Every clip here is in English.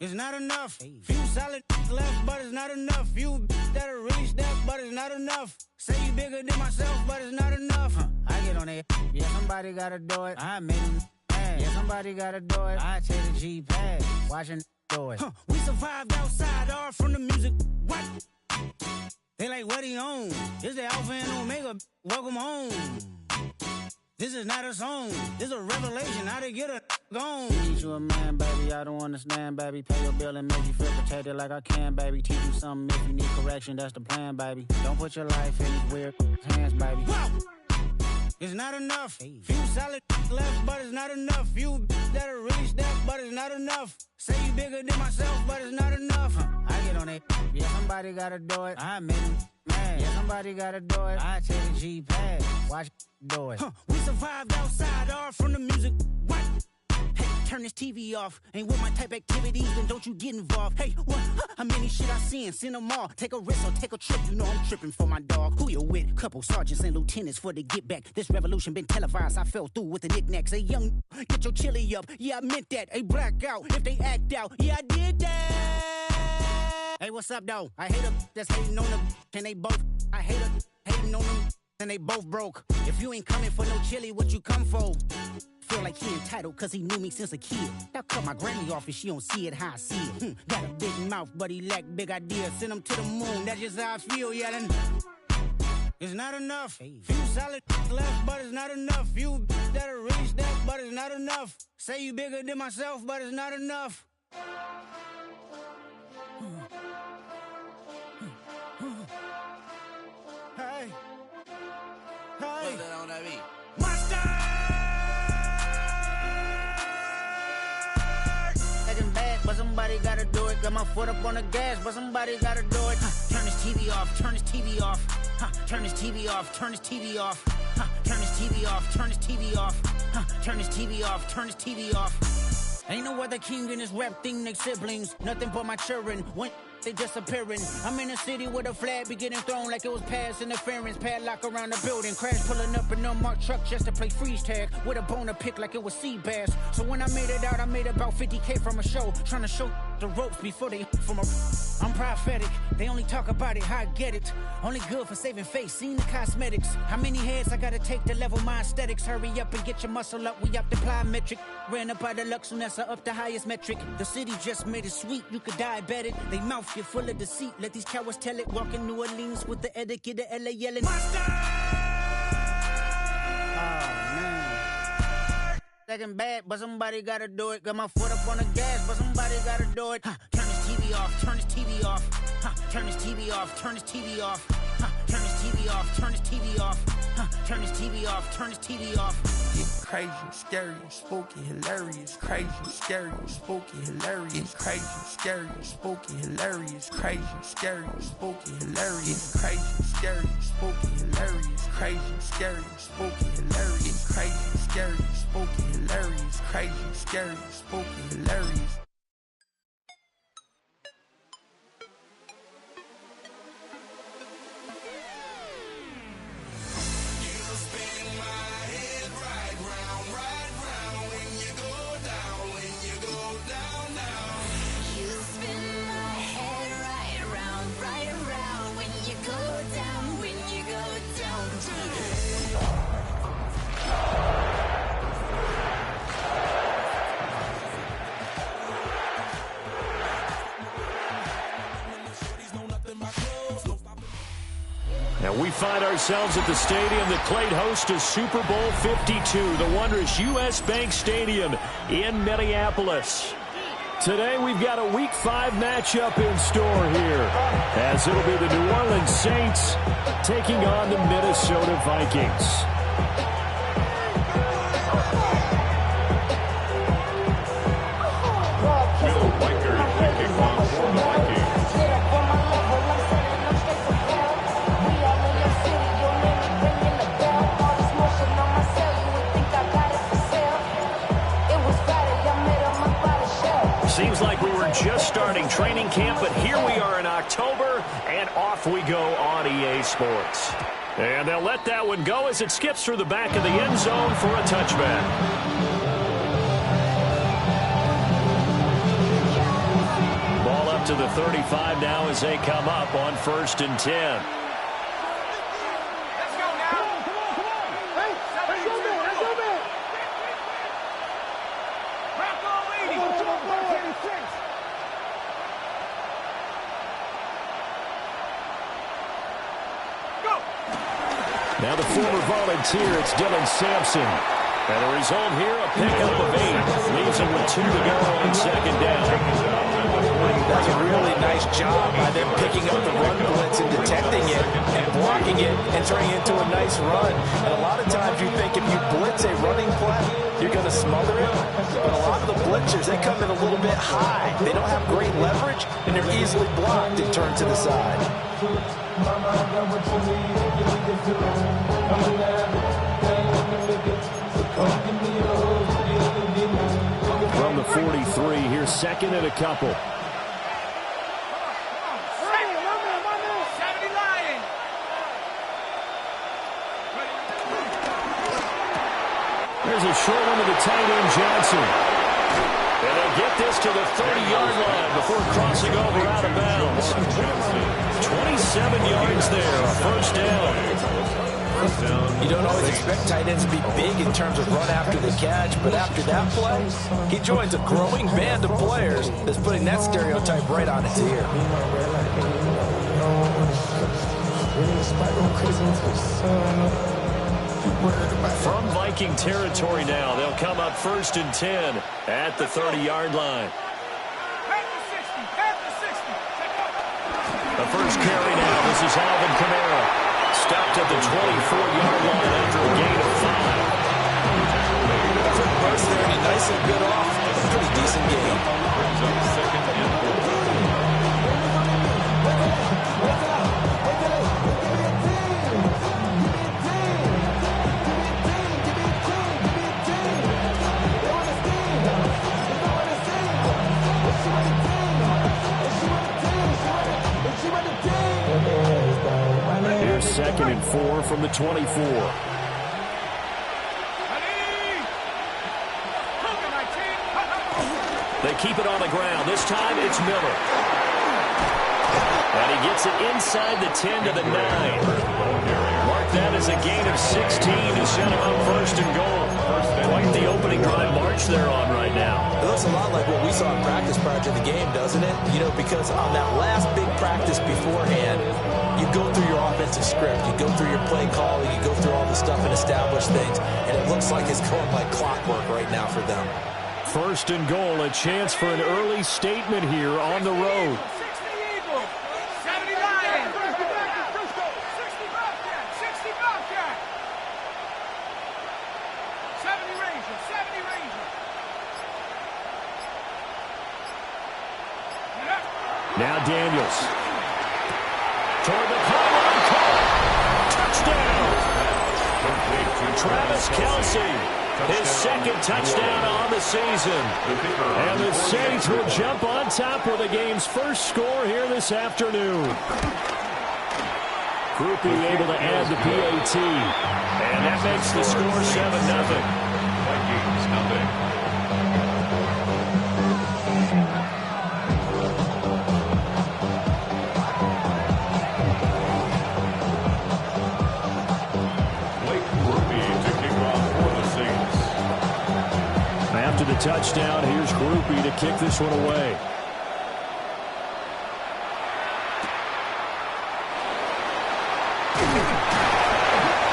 It's not enough. Few solid left, but it's not enough. Few that'll reach that, but it's not enough. Say you bigger than myself, but it's not enough. I get on it. Yeah, somebody gotta do it. I made him mad. Yeah, somebody gotta do it. I take the G-pad. Watching do it. We survived outside, all from the music. What? They like, what he on? This the Alpha and Omega. Welcome home. This is not a song. This is a revelation. How to get a gone. Teach you a man, baby. I don't understand, baby. Pay your bill and make you feel protected like I can, baby. Teach you something if you need correction. That's the plan, baby. Don't put your life in these weird hands, baby. Whoa! It's not enough. Few solid left, but it's not enough. Few that'll reach that, but it's not enough. Say you bigger than myself, but it's not enough. I get on it. Yeah, somebody gotta do it. I made him mad. Yeah, somebody gotta do it. I take the G-pad. Watch do it. We survived outside, all from the music. What? Hey, turn this TV off. Ain't with my type activities, then don't you get involved. Hey, what? How many shit I seen? Send them all. Take a risk or take a trip. You know I'm tripping for my dog. Who you with? Couple sergeants and lieutenants for the get back. This revolution been televised. I fell through with the knickknacks. Hey, young, get your chili up. Yeah, I meant that. Hey, black out if they act out. Yeah, I did that. Hey, what's up, though? I hate them that's hating on them. And they both. I hate them hating on them. And they both broke. If you ain't coming for no chili, what you come for? Feel like he entitled cause he knew me since a kid. Now cut my granny off if she don't see it how I see it. Got a big mouth, but he lack big ideas. Send him to the moon, that's just how I feel yelling. It's not enough. Few solid left, but it's not enough. Few that'll reach that, but it's not enough. Say you bigger than myself, but it's not enough. Hey. Hey. What's that on that beat? Second bad, but somebody gotta do it. Got my foot up on the gas, but somebody gotta do it. Turn this TV off, turn this TV off. Turn this TV off, turn this TV off. Turn this TV off, turn this TV off. Turn this TV off, turn this TV off. Ain't no other king in this rap thing, they siblings. Nothing but my children. When they disappearing. I'm in a city where the flag be getting thrown like it was past interference. Padlock around the building. Crash pulling up an unmarked truck just to play freeze tag. With a bone to pick like it was sea bass. So when I made it out, I made about 50K from a show. Trying to show the ropes before they from a... I'm prophetic. They only talk about it, how I get it. Only good for saving face, seen the cosmetics. How many heads I gotta take to level my aesthetics? Hurry up and get your muscle up, we up the plyometric. Ran up out of luck, soon as I up the highest metric. The city just made it sweet, you could diabetic. They mouth get full of deceit, let these cowards tell it. Walk in New Orleans with the etiquette of LA yelling. Second bad, but somebody gotta do it. Got my foot up on the gas, but somebody gotta do it. Turn this TV off, turn this TV off. Turn this TV off, turn this TV off. Turn this TV off, turn this TV off. Turn this TV off, turn this TV off. It's crazy, scary, spooky, hilarious. Crazy, scary, spooky, hilarious. Crazy, scary, spooky, hilarious. Crazy, scary, spooky, hilarious. Crazy, scary, spooky, hilarious. Crazy, scary, spooky, hilarious. Crazy, scary, spooky, hilarious. Crazy, scary, spooky, hilarious. And we find ourselves at the stadium that played host to Super Bowl 52, the wondrous U.S. Bank Stadium in Minneapolis. Today we've got a Week 5 matchup in store here, as it'll be the New Orleans Saints taking on the Minnesota Vikings. Seems like we were just starting training camp, but here we are in October, and off we go on EA Sports. And they'll let that one go as it skips through the back of the end zone for a touchback. to the 35 now as they come up on 1st and 10. Now the former volunteer, it's Dylan Sampson. And the result here, a pickup of 8. Leaves him with 2 to go on 2nd down. That's a really nice job by them picking up the run blitz and detecting it and blocking it and turning it into a nice run. And a lot of times you think if you blitz a running play, you're going to smother it. But a lot of the blitzers, they come in a little bit high. They don't have great leverage, and they're easily blocked and turned to the side. From the 43, here's 2nd and a couple. There's a short one to the tight end, Johnson. And they'll get this to the 30-yard line before crossing over out of bounds. 27 yards there, a 1st down. You don't always expect tight ends to be big in terms of run after the catch, but after that play, he joins a growing band of players that's putting that stereotype right on its ear. From Viking territory now, they'll come up 1st and 10 at the 30-yard line. The first carry now, this is Alvin Kamara. Stopped at the 24-yard line after a gain of 5. Quick burst there, and he nicely bit off a pretty decent gain. Here's 2nd and 4 from the 24. They keep it on the ground. This time it's Miller. And he gets it inside the 10 to the 9. Mark that as a gain of 16 to set him up 1st and goal. Quite the opening drive march they're on right now. It looks a lot like what we saw in practice prior to the game, doesn't it? You know, because on that last big practice beforehand, you go through your offensive script, you go through your play calling, you go through all the stuff and establish things, and it looks like it's going like clockwork right now for them. 1st and goal, a chance for an early statement here on the road. Now Daniels. Toward the pylon, caught. Touchdown. Travis Kelce, his 2nd touchdown on the season. And the Saints will jump on top with the game's first score here this afternoon. Groupie able to add the PAT. And that makes the score 7-0. Vikings nothing. After the touchdown, here's Groupie to kick this one away.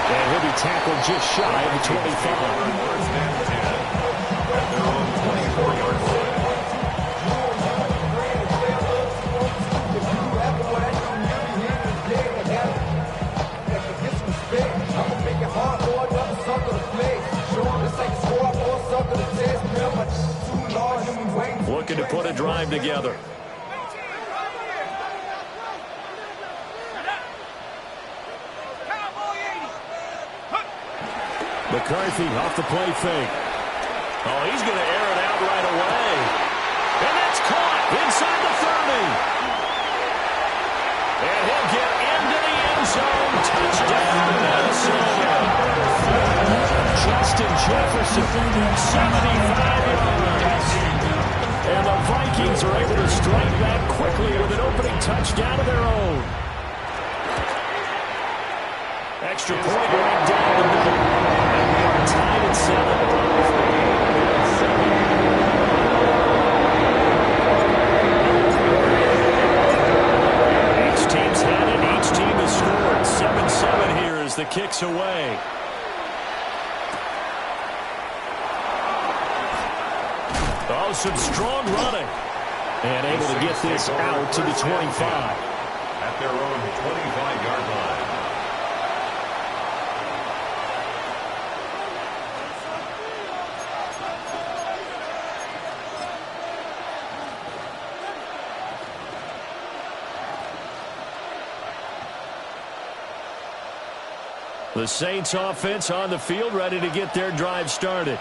And he'll be tackled just shy of the 25. Looking to put a drive together. McCarthy off the play fake. Oh, he's going to air it out right away. And that's caught inside the 30. And he'll get into the end zone. Touchdown, Minnesota. Justin Jefferson, 75 yards. And the Vikings are able to strike back quickly quickly with an opening touchdown of their own. Extra point right down the middle. And we are tied at 7. Each team's had it. Each team has scored. 7-7 here as the kick's away. Oh, some strong running. And able to get this out to the 25. At their own 25-yard line. The Saints offense on the field, ready to get their drive started.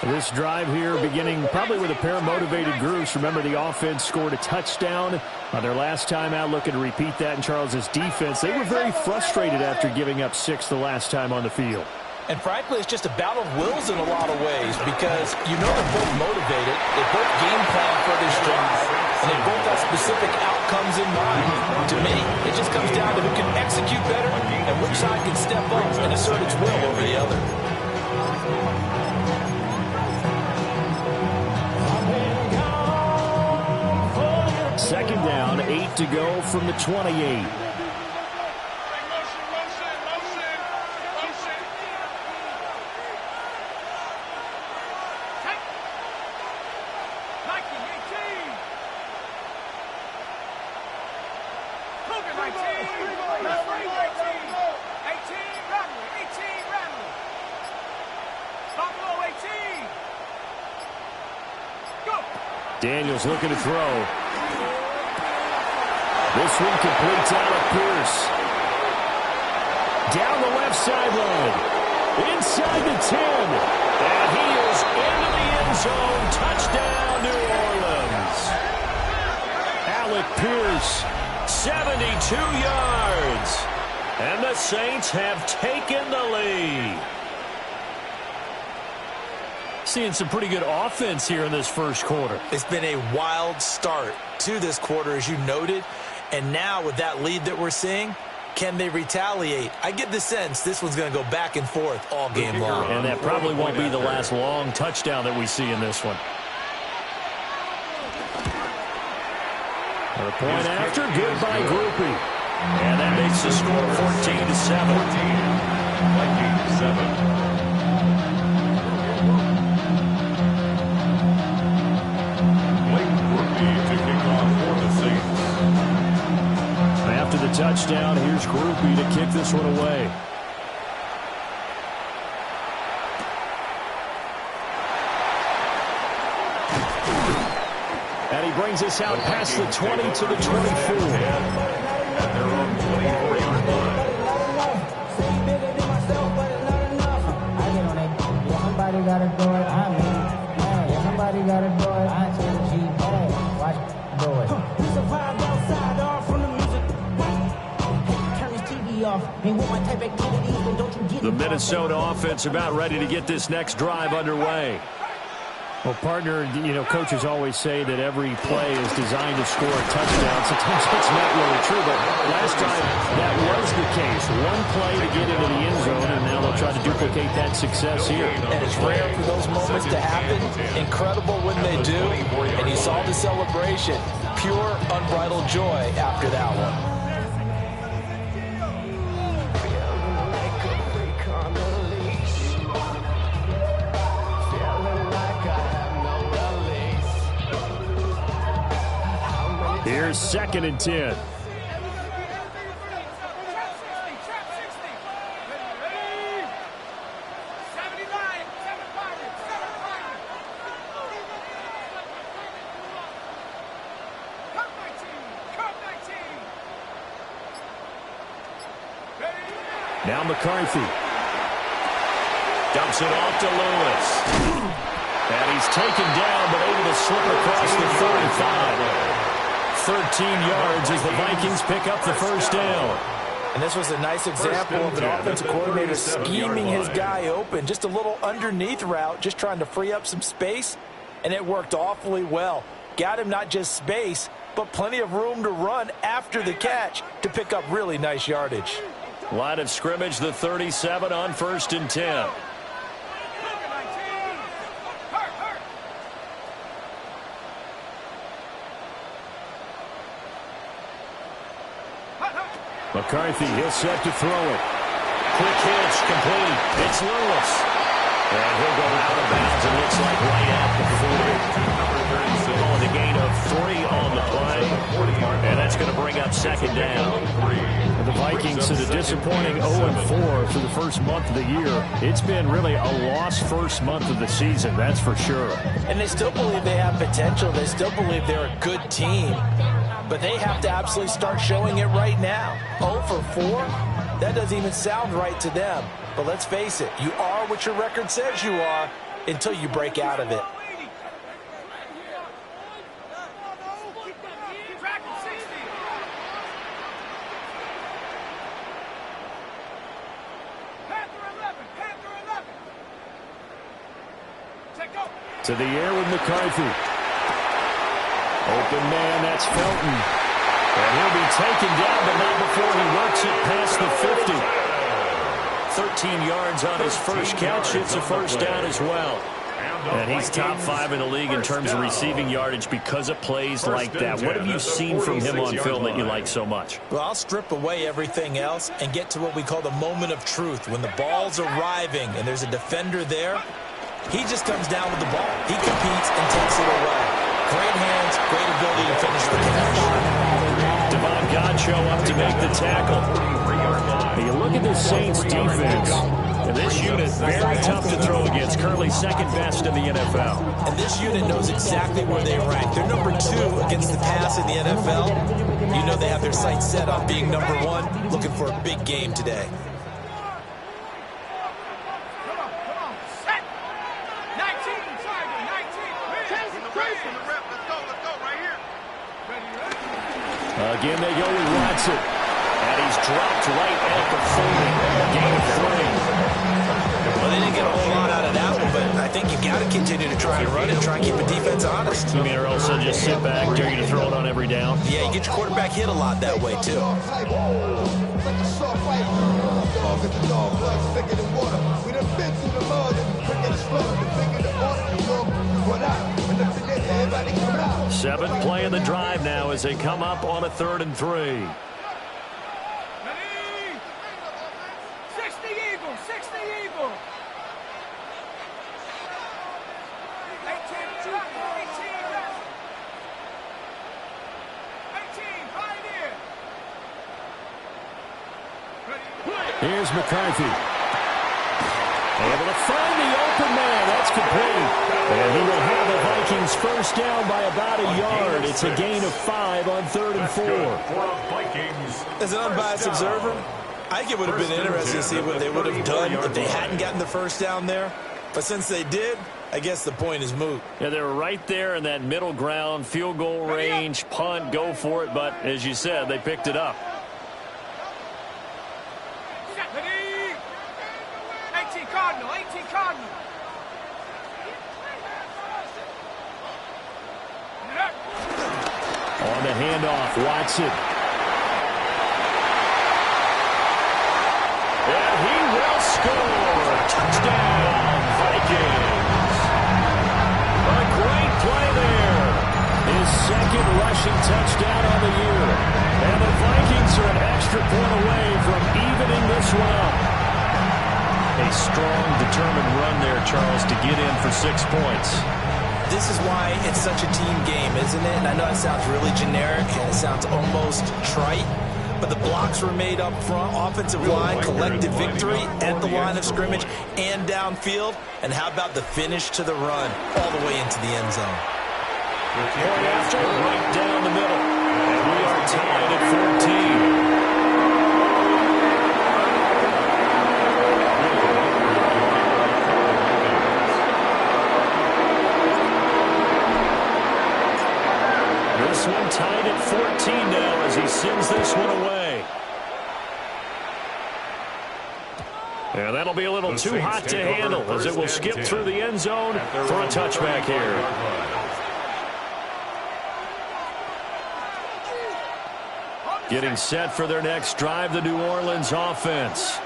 This drive here beginning probably with a pair of motivated groups. Remember, the offense scored a touchdown on their last time out. Looking to repeat that in Charles's defense. They were very frustrated after giving up 6 the last time on the field. And frankly, it's just a battle of wills in a lot of ways because you know they're both motivated. They both game plan for this drive, and they both have specific outcomes in mind. To me, it just comes down to who can execute better and which side can step up and assert its will over the other. Second down, 8 to go from the 28. Daniels looking to throw. This one completes Alec Pierce. Down the left sideline. Inside the 10. And he is into the end zone. Touchdown, New Orleans. Alec Pierce, 72 yards. And the Saints have taken the lead. Seeing some pretty good offense here in this first quarter. It's been a wild start to this quarter, as you noted. And now with that lead that we're seeing, can they retaliate? I get the sense this one's going to go back and forth all game long. And that probably won't be the last long touchdown that we see in this one. A point after, good by Groupie. And that makes the score 14-7. Vikings 7. After the touchdown, here's Groupie to kick this one away. And he brings us out past the 20 to the 24. At their own 24-yard line. Somebody gotta do it. Somebody gotta do it. I tell the G, watch do it. We survived outside, all from the music. Turn this TV off. Ain't with my type activities, but don't you get The Minnesota offense about ready to get this next drive underway. Well, partner, you know, coaches always say that every play is designed to score a touchdown. Sometimes that's not really true, but last time that was the case. One play to get into the end zone, and now they'll try to duplicate that success here. And it's rare for those moments to happen. Incredible when they do. And you saw the celebration. Pure, unbridled joy after that one. Here's 2nd and 10. Now McCarthy. Dumps it off to Lewis. And he's taken down, but able to slip across the 35. 13 yards as the Vikings pick up the first down. And this was a nice example of an offensive coordinator scheming his guy open. Just a little underneath route, just trying to free up some space, and it worked awfully well. Got him not just space, but plenty of room to run after the catch to pick up really nice yardage. Line of scrimmage, the 37 on 1st and 10. McCarthy, he'll set to throw it. Quick hitch, complete. It's Lewis. And he'll go out of bounds. It looks like right at the 40. Calling the gain of 3 on the play. And that's going to bring up 2nd down. The Vikings to the disappointing 0-4 for the first month of the year. It's been really a lost first month of the season, that's for sure. And they still believe they have potential. They still believe they're a good team. But they have to absolutely start showing it right now. 0-4? That doesn't even sound right to them. But let's face it, you are what your record says you are until you break out of it. To the air with McCarthy. Open man, that's Felton. And he'll be taken down, but not before he works it past the 50. 13 yards on his first catch. It's a first down as well. And he's top 5 in the league in terms of receiving yardage because of plays like that. What have you seen from him on film that you like so much? Well, I'll strip away everything else and get to what we call the moment of truth. When the ball's arriving and there's a defender there, he just comes down with the ball. He competes and takes it away. Great hands, great ability to finish the catch. Devon Godchaux up to make the tackle. You look at this Saints defense, and this unit very tough to throw against, currently 2nd best in the NFL. And this unit knows exactly where they rank. They're number 2 against the pass in the NFL. You know they have their sights set on being number 1, looking for a big game today. Again, they go with Watson. And he's dropped right at the 40. Gain of 3. Well, they didn't get a whole lot out of that one, but I think you've got to continue to try and run it, try and keep the defense honest. You mean, or else they'll just sit back, dare you to throw it on every down? Yeah, you get your quarterback hit a lot that way, too. Seventh play in the drive now as they come up on a 3rd and 3. Ready? 60 Eagles, 60 Eagles. 18 Pioneer. Here's McCarthy. Able to find the open man. That's complete. And he will have the Vikings first down by about a yard. It's a gain of 5 on 3rd and 4. As an unbiased observer, I think it would have been interesting to see what they would have done if they hadn't gotten the first down there. But since they did, I guess the point is moot. Yeah, they were right there in that middle ground, field goal range, punt, go for it. But as you said, they picked it up. 18 Cardinal, 18 Cardinal. On the handoff, Watson. And he will score. Touchdown, Vikings. A great play there. His 2nd rushing touchdown on the year. And the Vikings are an extra point away from evening this one. A strong, determined run there, Charles, to get in for 6 points. This is why it's such a team game, isn't it? And I know it sounds really generic and it sounds almost trite, but the blocks were made up front, offensive line, collective victory at the line of scrimmage and downfield. And how about the finish to the run all the way into the end zone? Point after, right down the middle. And we are tied at 14. This one tied at 14 now as he sends this one away. And that'll be a little too hot to handle as it will skip through the end zone for a touchback here. Getting set for their next drive, the New Orleans offense.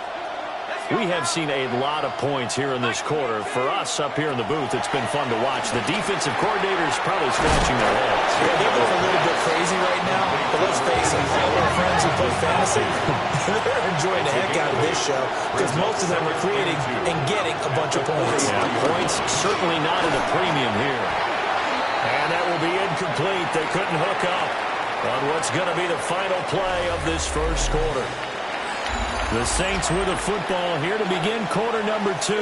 We have seen a lot of points here in this quarter. For us up here in the booth, it's been fun to watch. The defensive coordinators probably scratching their heads. Yeah, they're going a little bit crazy right now, but let's face it, all our friends who play fantasy, they're enjoying the heck out of this show because most of them are creating and getting a bunch of points. Yeah, points certainly not at a premium here. And that will be incomplete. They couldn't hook up on what's going to be the final play of this first quarter. The Saints with the football here to begin quarter number 2.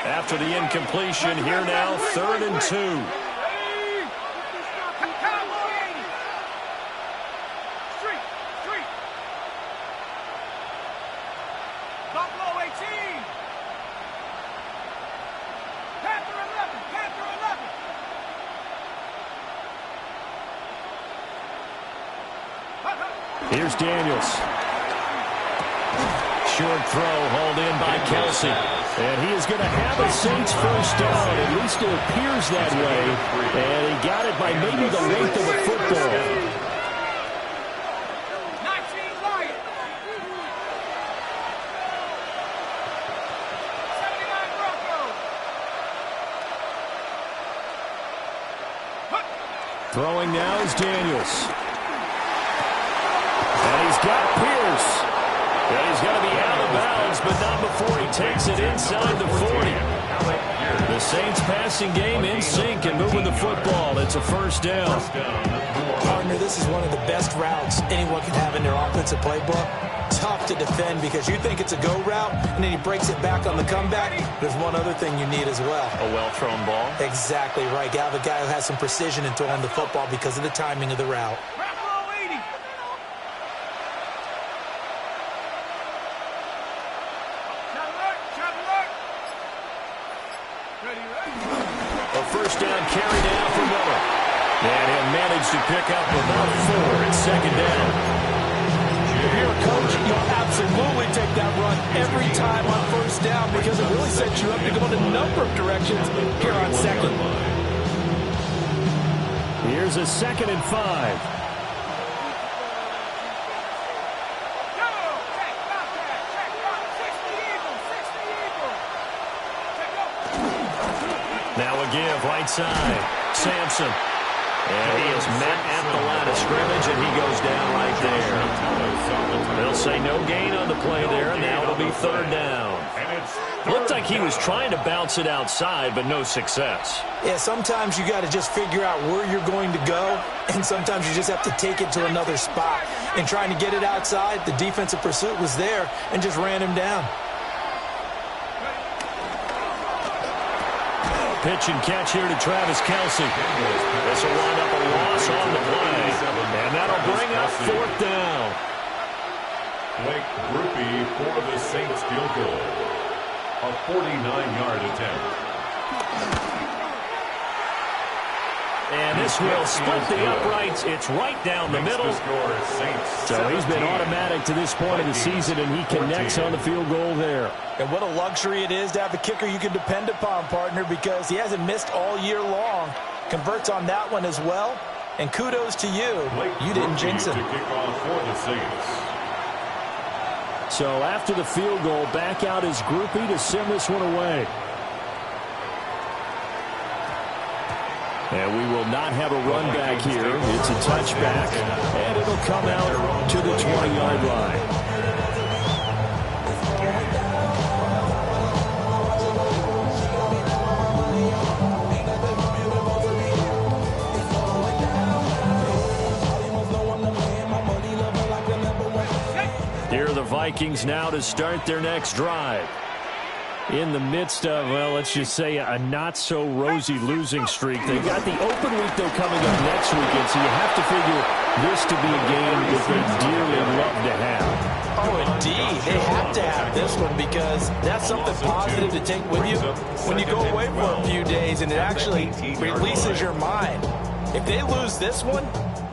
After the incompletion, here now, 3rd and 2. Buffalo 18. Panther 11. Panther 11. Here's Daniels. Short throw hauled in by Kelsey. And he is going to have a Saints first down. At least it appears that way. And he got it by maybe the length of the football. 19 Lions. 79 Broncos. Throwing now is Daniels. And he's got Pierce. And he's going to be out of bounds, but not before he takes it inside the 40. The Saints passing game in sync and moving the football. It's a first down. Partner, this is one of the best routes anyone can have in their offensive playbook. Tough to defend because you think it's a go route, and then he breaks it back on the comeback. There's one other thing you need as well. A well-thrown ball. Exactly right. You have a guy who has some precision in throwing the football because of the timing of the route. Buffalo 80. A first down carry down for Miller. And he'll manage to pick up about 4 at second down. If you're a coach, you'll absolutely take that run every time on first down because it really sets you up to go in a number of directions here on second. Here's a 2nd and 5. Now a give, right side. Sampson. And he is met at the line of scrimmage, and he goes down right there. They'll say no gain on the play there, and now it'll be 3rd down. Looked like he was trying to bounce it outside, but no success. Yeah, sometimes you got to just figure out where you're going to go, and sometimes you just have to take it to another spot. And trying to get it outside, the defensive pursuit was there and just ran him down. Pitch and catch here to Travis Kelsey. This will wind up a loss on the play, and that'll bring up 4th down. Blake Grupe for the Saints field goal. A 49-yard attempt. And this will split the uprights. It's right down the middle. So he's been automatic to this point of the season, and he connects on the field goal there. And what a luxury it is to have a kicker you can depend upon, partner, because he hasn't missed all year long. Converts on that one as well. And kudos to you. You didn't jinx him. So after the field goal, back out is Grupe to send this one away. And we will not have a run back here. It's a touchback, and it'll come out to the 20-yard line. Here are the Vikings now to start their next drive. In the midst of, well, let's just say a not-so-rosy losing streak. They've got the open week, though, coming up next weekend, so you have to figure this to be a game that they dearly love to have. Oh, indeed. They have to have this one because that's something positive to take with you when you go away for a few days, and it actually releases your mind. If they lose this one,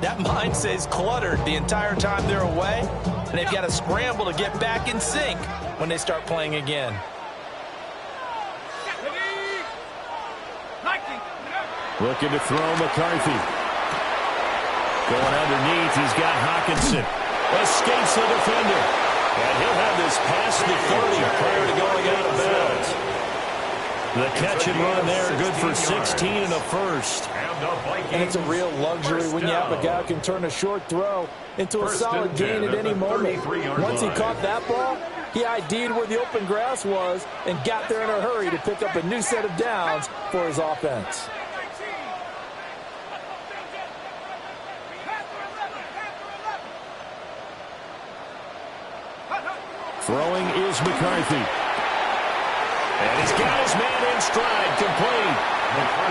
that mind stays cluttered the entire time they're away, and they've got to scramble to get back in sync when they start playing again. Looking to throw McCarthy. Going underneath, he's got Hawkinson. Escapes the defender. And he'll have this past the 30 prior to going out of bounds. The catch and run there, good for 16 and a first. And it's a real luxury when you have a guy who can turn a short throw into a solid gain at any moment. Once he caught that ball, he ID'd where the open grass was and got there in a hurry to pick up a new set of downs for his offense. Throwing is McCarthy. And he's got his man in stride, complete.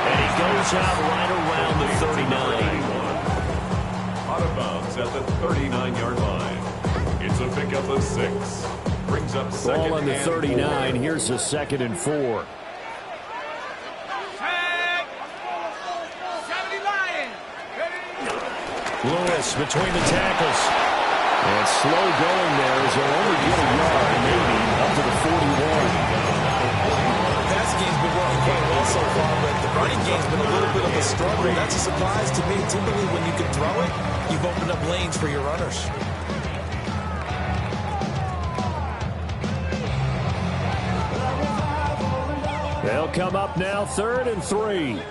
And he goes out right around the 39. Out of bounds at the 39-yard line. It's a pickup of 6. Brings up second. Ball on the 39. Here's a 2nd and 4. Lewis between the tackles. And slow going there as he'll only get a yard, maybe, up to the 41. The pass game's been working quite well so far, but the running game's been a little bit of a struggle. That's a surprise to me. Typically, when you can throw it, you've opened up lanes for your runners. They'll come up now, 3rd and 3.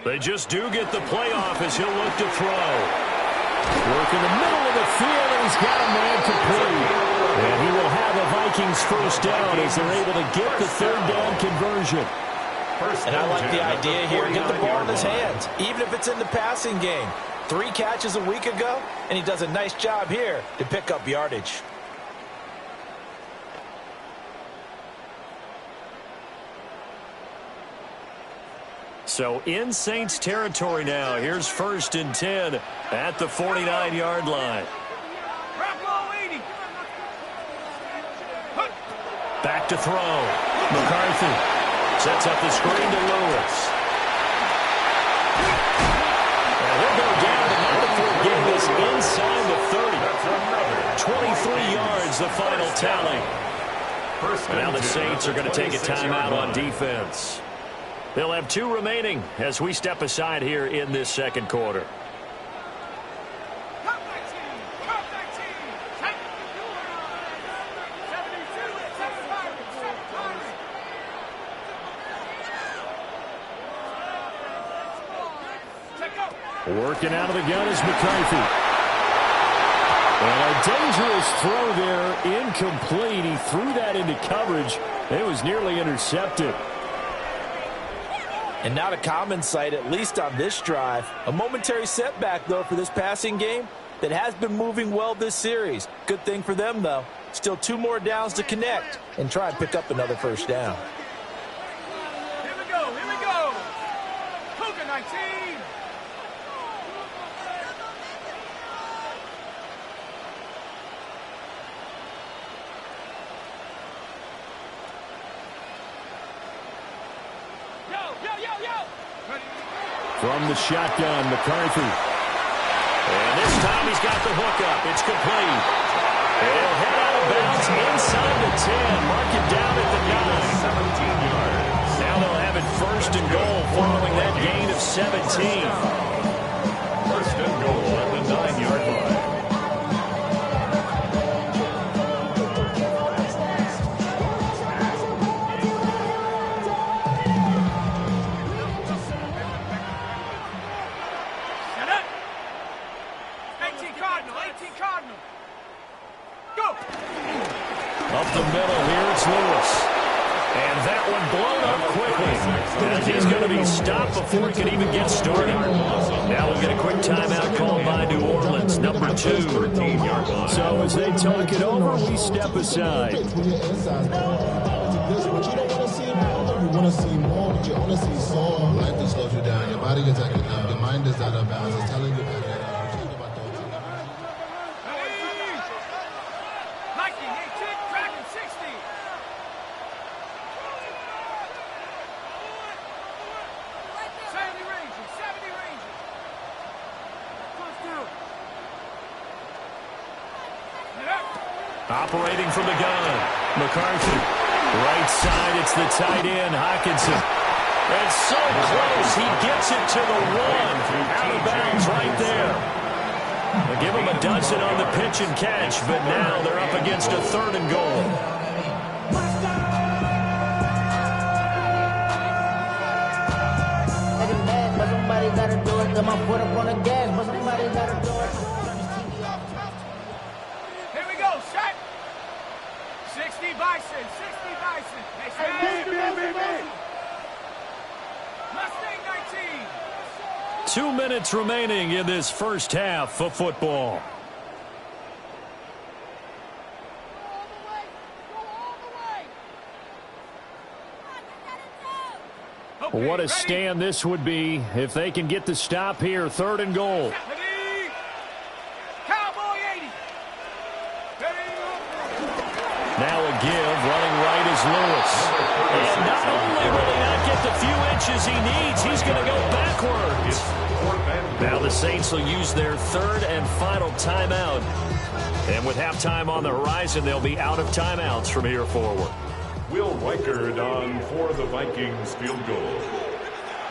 They just do get the playoff as he'll look to throw. Work in the middle of the field, and he's got a man complete. And he will have a Vikings first down as they're able to get the 3rd down conversion. And I like the idea here. Get the ball in his hands, even if it's in the passing game. 3 catches a week ago, and he does a nice job here to pick up yardage. So in Saints territory now. Here's 1st and 10 at the 49-yard line. Back to throw. McCarthy sets up the screen to Lewis. And he'll go down to number 4. Get this inside the 30. 23 yards, the final tally. And now the Saints are going to take a timeout on defense. They'll have 2 remaining as we step aside here in this 2nd quarter. Working out of the gun is McCarthy. And a dangerous throw there, incomplete. He threw that into coverage. It was nearly intercepted. And not a common sight, at least on this drive. A momentary setback, though, for this passing game that has been moving well this series. Good thing for them, though. Still 2 more downs to connect and try and pick up another first down. Here we go, here we go. Cougar 19. From the shotgun, McCarthy. And this time he's got the hookup. It's complete. And he'll head out of bounds inside the 10. Mark it down at the 9. 17 yards. Now they'll have it 1st and goal following that gain of 17. 1st and goal at the 9-yard line. Up the middle here, it's Lewis. And that one blown up quickly. And he's going to be stopped before he can even get started. Now we'll get a quick timeout called by New Orleans, number 2. So as they talk it over, we step aside. You want to see more, but you only see some. Life just slows you down. Your body gets acting up. Your mind is out of bounds. It's telling you that. Viking Operating from the gun, McCarthy. Right side, it's the tight end, Hockenson. It's so close, he gets it to the 1. Out of bounds right there. They give him a dozen on the pitch and catch, but now they're up against a 3rd and goal. But somebody gotta do it. Got my foot up on the gas, but somebody gotta do it. Here we go, shot. 60 Bison, 60 Bison. Hey, Mustang 19. 2 minutes remaining in this first half of football. Okay, What a ready? stand this would be if they can get the stop here. 3rd and goal. Ready? Cowboy 80. Ready? Now a give, running right is Lewis. And not only will he not get the few inches he needs, he's going to go backwards. Now the Saints will use their 3rd and final timeout. And with halftime on the horizon, they'll be out of timeouts from here forward. Will Reichard on for the Vikings field goal.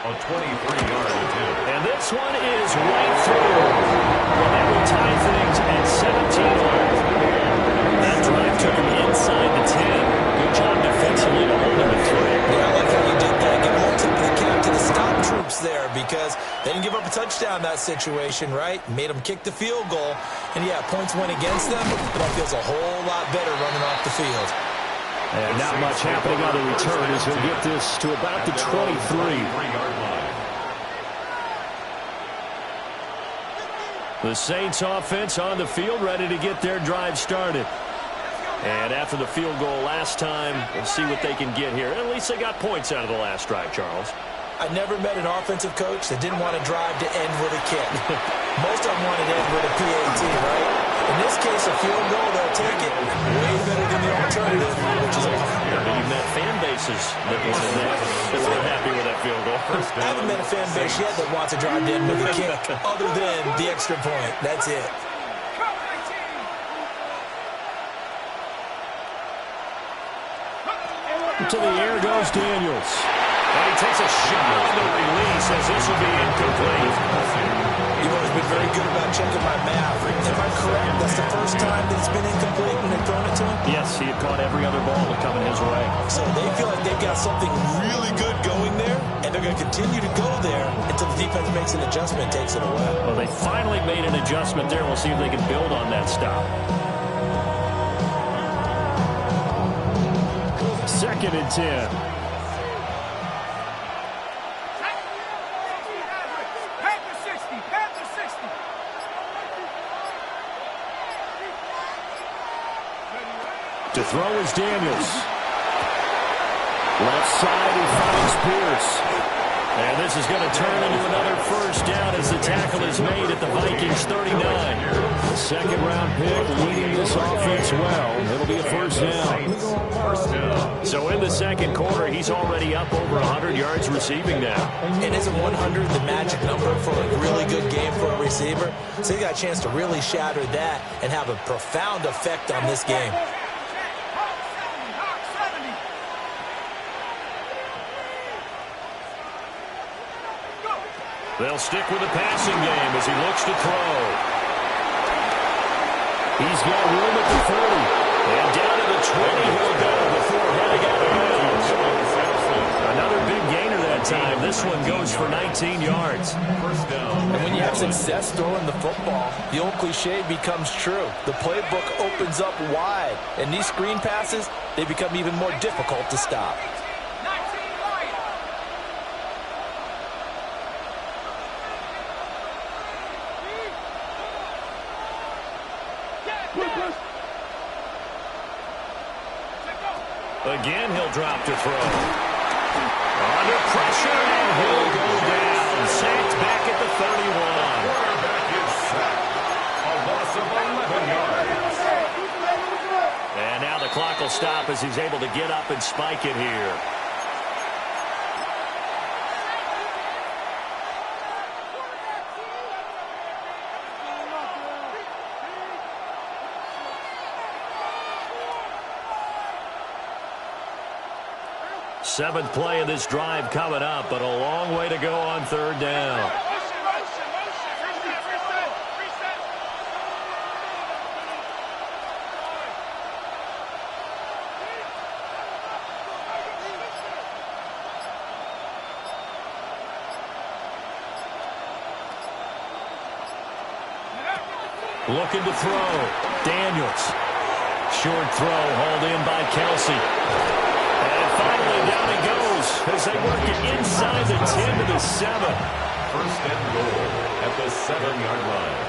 A 23-yard attempt. And this one is right through. Well, that will tie things at 17. That drive took him inside the 10. Good job defensively to hold him at 3. Yeah, I like how you did that. Give a little tip of the cap to the stop troops there because they didn't give up a touchdown in that situation, right? Made them kick the field goal. And, yeah, points went against them, but that feels a whole lot better running off the field. And not much happening on the return as he'll get this to about the 23. 23-yard line. The Saints offense on the field ready to get their drive started. And after the field goal last time, we'll see what they can get here. At least they got points out of the last drive, Charles. I never met an offensive coach that didn't want to drive to end with a kick. Most of them wanted to end with a PAT, right? In this case, a field goal, they'll take it. Way better than the alternative, which is a punt. You've met fan bases that weren't happy with that field goal. I haven't met a fan base yet that wants to drive to end with a kick, other than the extra point. That's it. To the air goes Daniels. And he takes a shot on the release as this will be incomplete. You've always been very good about checking my math. Am I correct? That's the first time that it's been incomplete when they've thrown it to him? Yes, he had caught every other ball that coming his way. So they feel like they've got something really good going there, and they're going to continue to go there until the defense makes an adjustment and takes it away. Well, they finally made an adjustment there. We'll see if they can build on that stop. 2nd and 10. To throw is Daniels. Left side, he finds Pierce. And this is going to turn into another first down as the tackle is made at the Vikings 39. The 2nd-round pick leading this offense well. It'll be a first down. So in the 2nd quarter, he's already up over 100 yards receiving now. And isn't 100 the magic number for a really good game for a receiver? So he got a chance to really shatter that and have a profound effect on this game. They'll stick with the passing game as he looks to throw. He's got room at the 30. And down to the 20 he'll go before heading out of bounds. Another big gainer that time. This one goes for 19 yards. First down. And when you have success throwing the football, the old cliche becomes true. The playbook opens up wide. And these screen passes, they become even more difficult to stop. Again, he'll drop to throw. Under pressure, and he'll go down. Sacked back at the 31. Quarterback is sacked. A loss of 11 yards. And now the clock will stop as he's able to get up and spike it here. Seventh play of this drive coming up, but a long way to go on third down. Looking to throw. Daniels. Short throw hauled in by Kelsey. And finally down he goes as they work it inside the 10 to the 7. First and goal at the 7-yard line.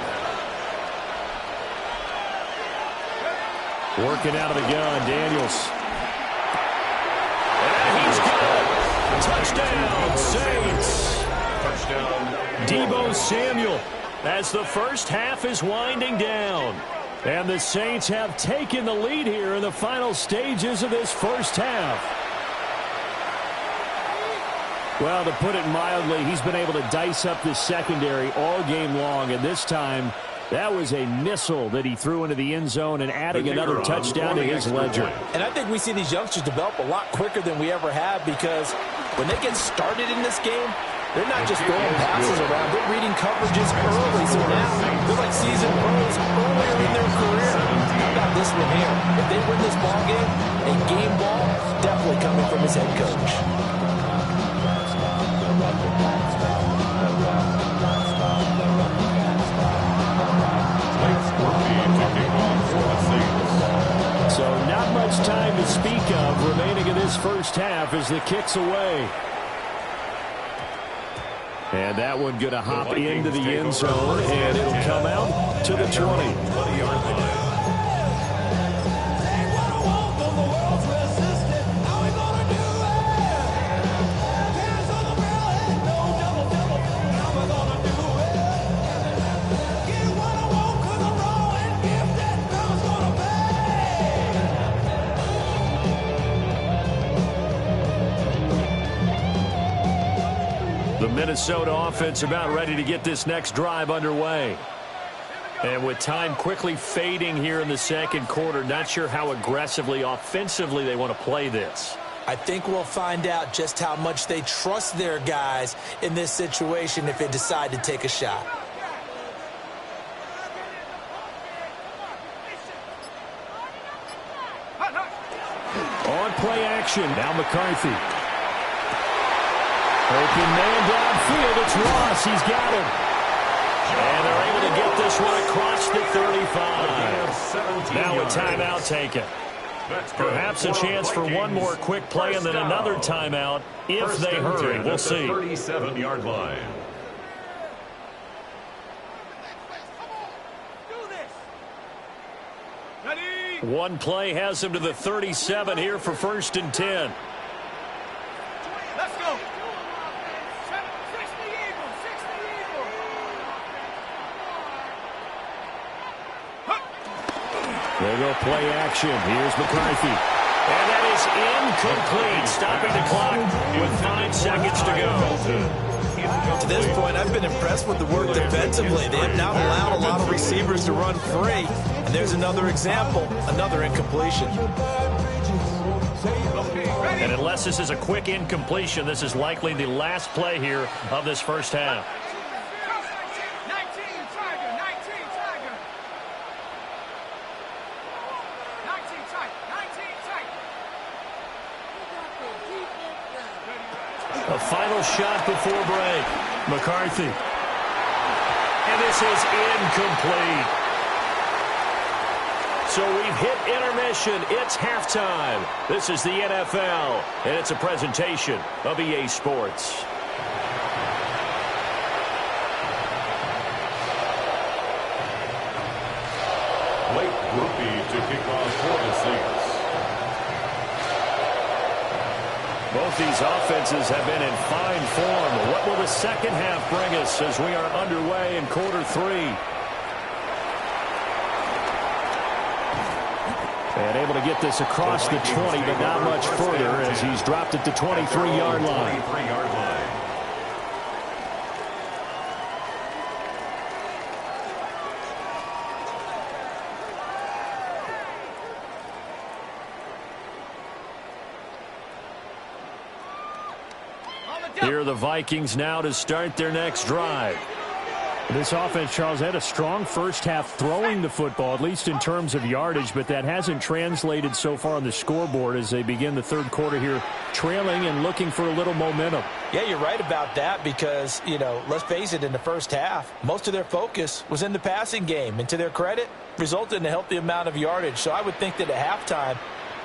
Working out of the gun, Daniels. And he's good. Touchdown, Saints. Touchdown. Deebo Samuel. As the first half is winding down. And the Saints have taken the lead here in the final stages of this first half. Well, to put it mildly, he's been able to dice up this secondary all game long. And this time, that was a missile that he threw into the end zone and adding another touchdown to his ledger. And I think we see these youngsters develop a lot quicker than we ever have, because when they get started in this game, they're not just throwing passes around. They're reading coverages early. So now they're like seasoned pros earlier in their career. How about this one here? If they win this ball game, a game ball definitely coming from his head coach. So not much time to speak of remaining in this first half as the kick's away. And that one going to hop into the end zone, and it'll come out to the 20-yard line. The Minnesota offense about ready to get this next drive underway. And with time quickly fading here in the second quarter, not sure how aggressively, offensively they want to play this. I think we'll find out just how much they trust their guys in this situation if they decide to take a shot. On play action, now McCarthy. Open man downfield, it's Ross, he's got him. And they're able to get this one across the 35. Now a timeout taken. Perhaps a chance for one more quick play and then another timeout if they hurry. We'll see. 37-yard line. One play has him to the 37 here for 1st and 10. Let's go. There go play action. Here's McCarthy. And that is incomplete. Stopping the clock with 5 seconds to go. To this point, I've been impressed with the work defensively. They have not allowed a lot of receivers to run free. And there's another example, another incompletion. And unless this is a quick incompletion, this is likely the last play here of this first half. A final shot before break. McCarthy. And this is incomplete. So we've hit intermission. It's halftime. This is the NFL, and it's a presentation of EA Sports. Blake Grupe to kick off for the Saints. Both these offenses have been in fine form. What will the second half bring us as we are underway in quarter 3? And able to get this across the 20, but not much further as he's dropped it to 23-yard line. Here are the Vikings now to start their next drive. This offense, Charles, had a strong first half throwing the football, at least in terms of yardage, but that hasn't translated so far on the scoreboard as they begin the third quarter here, trailing and looking for a little momentum. Yeah, you're right about that because, let's face it, in the first half, most of their focus was in the passing game, and to their credit, resulted in a healthy amount of yardage. So I would think that at halftime,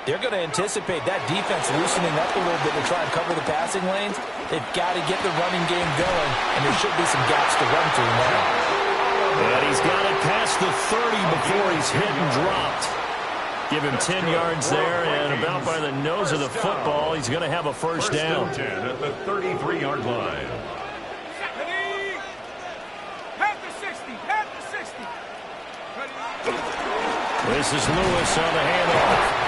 they're going to anticipate that defense loosening up a little bit to try and cover the passing lanes. They've got to get the running game going, and there should be some gaps to run through now. And he's got it past the 30 before he's hit and dropped. Give him 10 yards there, and about by the nose of the football, he's going to have a first down. 10 at the 33-yard line. This is Lewis on the handoff.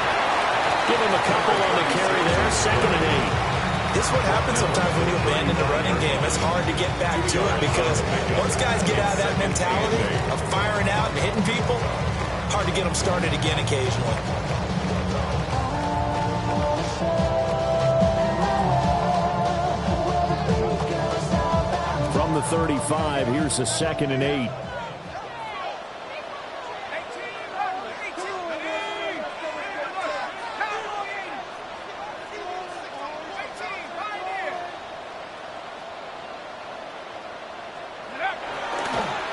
Give him a couple on the carry there, 2nd and 8. This is what happens sometimes when you abandon the running game. It's hard to get back to it because once guys get out of that mentality of firing out and hitting people, hard to get them started again occasionally. From the 35, here's the 2nd and 8.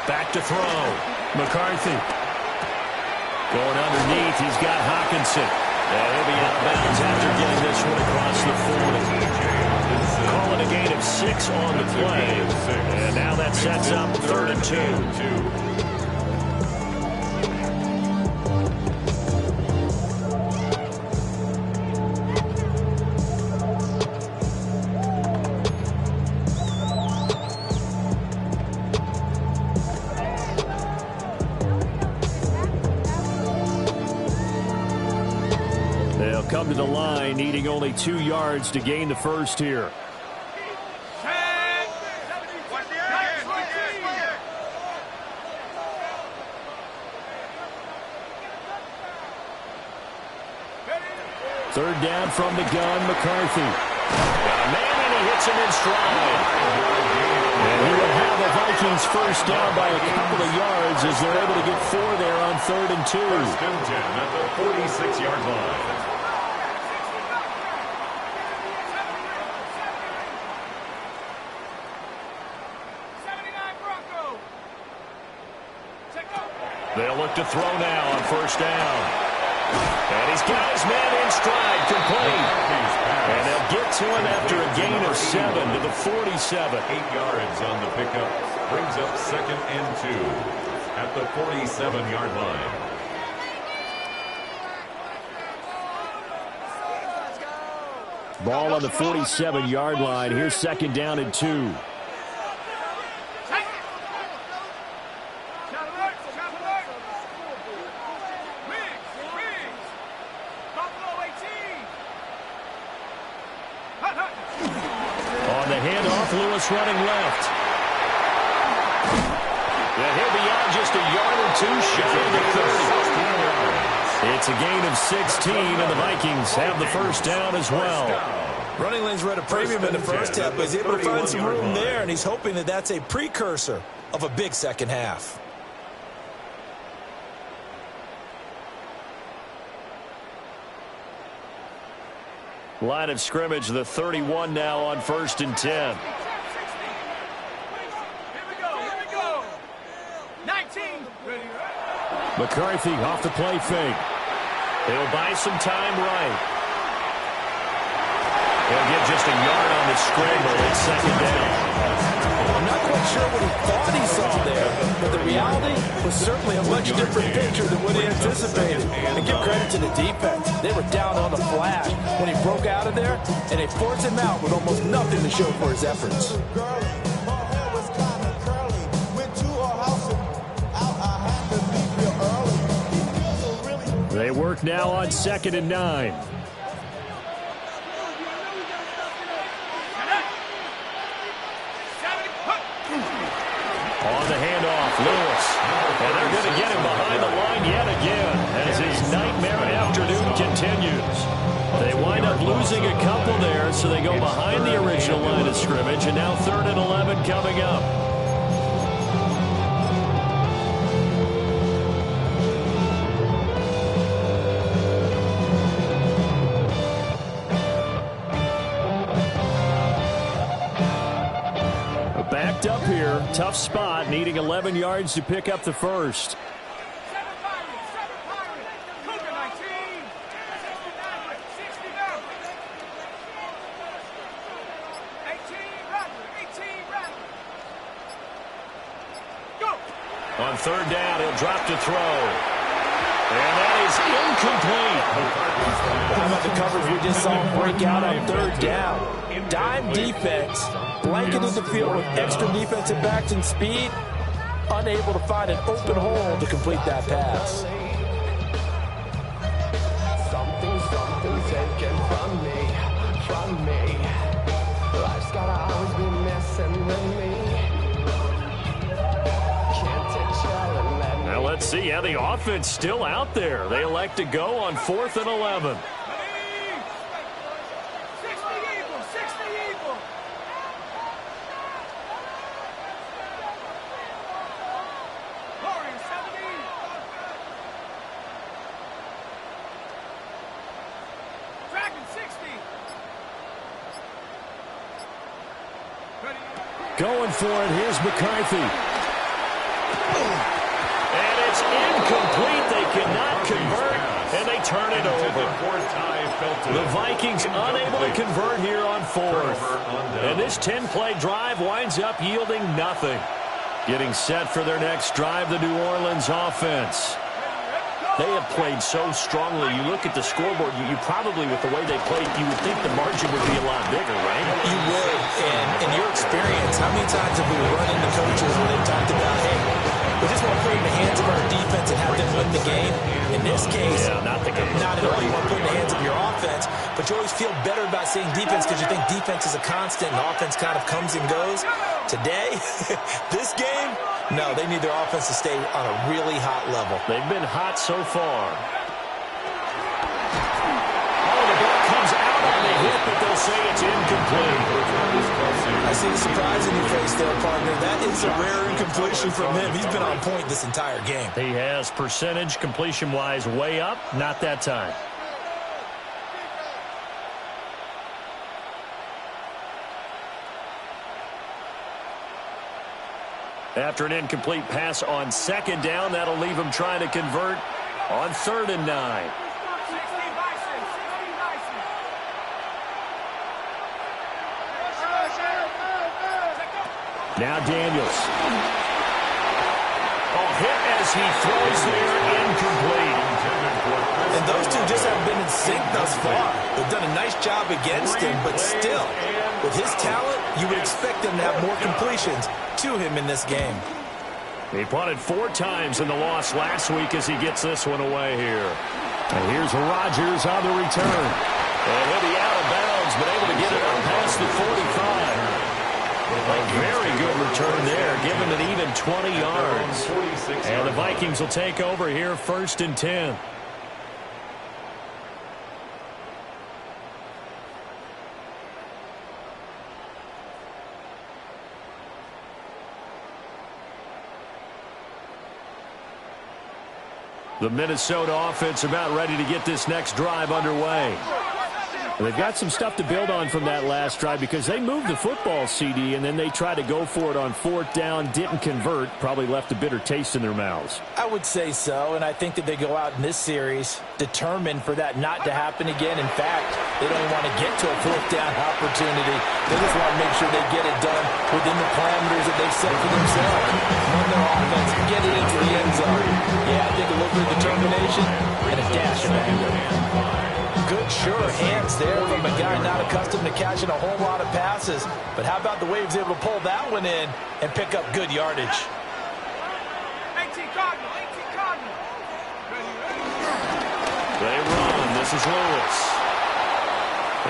Back to throw. McCarthy. Going underneath, he's got Hawkinson. And he'll be out of bounds after getting this one across the 40. Calling a gain of 6 on the play. And now that sets up 3rd and 2. Come to the line, needing only 2 yards to gain the first here. Third down from the gun, McCarthy. Got a man, and he hits him in stride. And he will have the Vikings first down by a couple of yards as they're able to get 4 there on 3rd and 2. First and 10 at the 46-yard line. They'll look to throw now on first down. And he's got his man in stride, complete. And they'll get to him after a gain of 7 to the 47. 8 yards on the pickup. Brings up 2nd and 2 at the 47-yard line. Ball on the 47-yard line. Here's 2nd down and 2. Lewis running left. And he'll be out just a yard or 2 shy of the 30. It's a gain of 16, and the Vikings have the first down as well. Running lanes were at a premium in the first half, but he's able to find some room there, and he's hoping that that's a precursor of a big second half. Line of scrimmage, the 31 now on 1st and 10. McCarthy off the play fake. He'll buy some time right. He'll get just a yard on the scramble. It's 2nd down. I'm not quite sure what he thought he saw there, but the reality was certainly a much different picture than what he anticipated. And give credit to the defense. They were down on the flash when he broke out of there, and they forced him out with almost nothing to show for his efforts. They work now on 2nd and 9. On the handoff, Lewis. And they're going to get him behind the line yet again as his nightmare afternoon continues. They wind up losing losing a couple there, so they go behind the original line of scrimmage, and now 3rd and 11 coming up. Backed up here, tough spot, needing 11 yards to pick up the first. On 3rd down, he'll drop to throw. And that is incomplete. How about the coverage we just saw break out on 3rd down? Dime defense, blanketed the field with extra defensive backs and speed, unable to find an open hole to complete that pass. Something taken from me. Life's gotta always be messing with me. Now let's see how the offense still out there. They elect to go on 4th and 11. Going for it. Here's McCarthy. And it's incomplete. They cannot convert, and they turn it over. The Vikings unable to convert here on 4th. And this 10-play drive winds up yielding nothing. Getting set for their next drive, the New Orleans offense. They have played so strongly. You look at the scoreboard, you probably, with the way they played, you would think the margin would be a lot bigger, right? You would. And in your experience, how many times have we run into coaches where they've talked about, hey, we just want to put it in the hands of our defense and have them win the game? In this case, not at all. You want to put it in the hands of your offense, but you always feel better about saying defense because you think defense is a constant and offense kind of comes and goes. Today, this game, no, they need their offense to stay on a really hot level. They've been hot so far. Oh, the ball comes out on the hit, but they'll say it's incomplete. I see the surprise in your face there, partner. That is a rare incompletion from him. He's been on point this entire game. He has percentage completion-wise way up. Not that time. After an incomplete pass on 2nd down, that'll leave him trying to convert on 3rd and 9. Now Daniels. Hit as he throws there, incomplete. And those two just haven't been in sync thus far. They've done a nice job against him, but still, with his talent, you would expect them to have more completions to him in this game. He punted 4 times in the loss last week as he gets this one away here. And here's Rodgers on the return. And he'll be out of bounds, but able to get it up past the 45. A very good return there, given an even 20 yards. And the Vikings will take over here, 1st and 10. The Minnesota offense about ready to get this next drive underway. They've got some stuff to build on from that last drive because they moved the football, CD, and then they tried to go for it on 4th down, didn't convert, probably left a bitter taste in their mouths. I would say so, and I think that they go out in this series determined for that not to happen again. In fact, they don't even want to get to a 4th down opportunity. They just want to make sure they get it done within the parameters that they've set for themselves. Run their offense, get it into the end zone. Yeah, I think a little bit of determination and a dash of anger. Good, sure hands there from a guy not accustomed to catching a whole lot of passes. But how about the way he was able to pull that one in and pick up good yardage? 18 Cardinal, 18 Cardinal. They run. This is Lewis.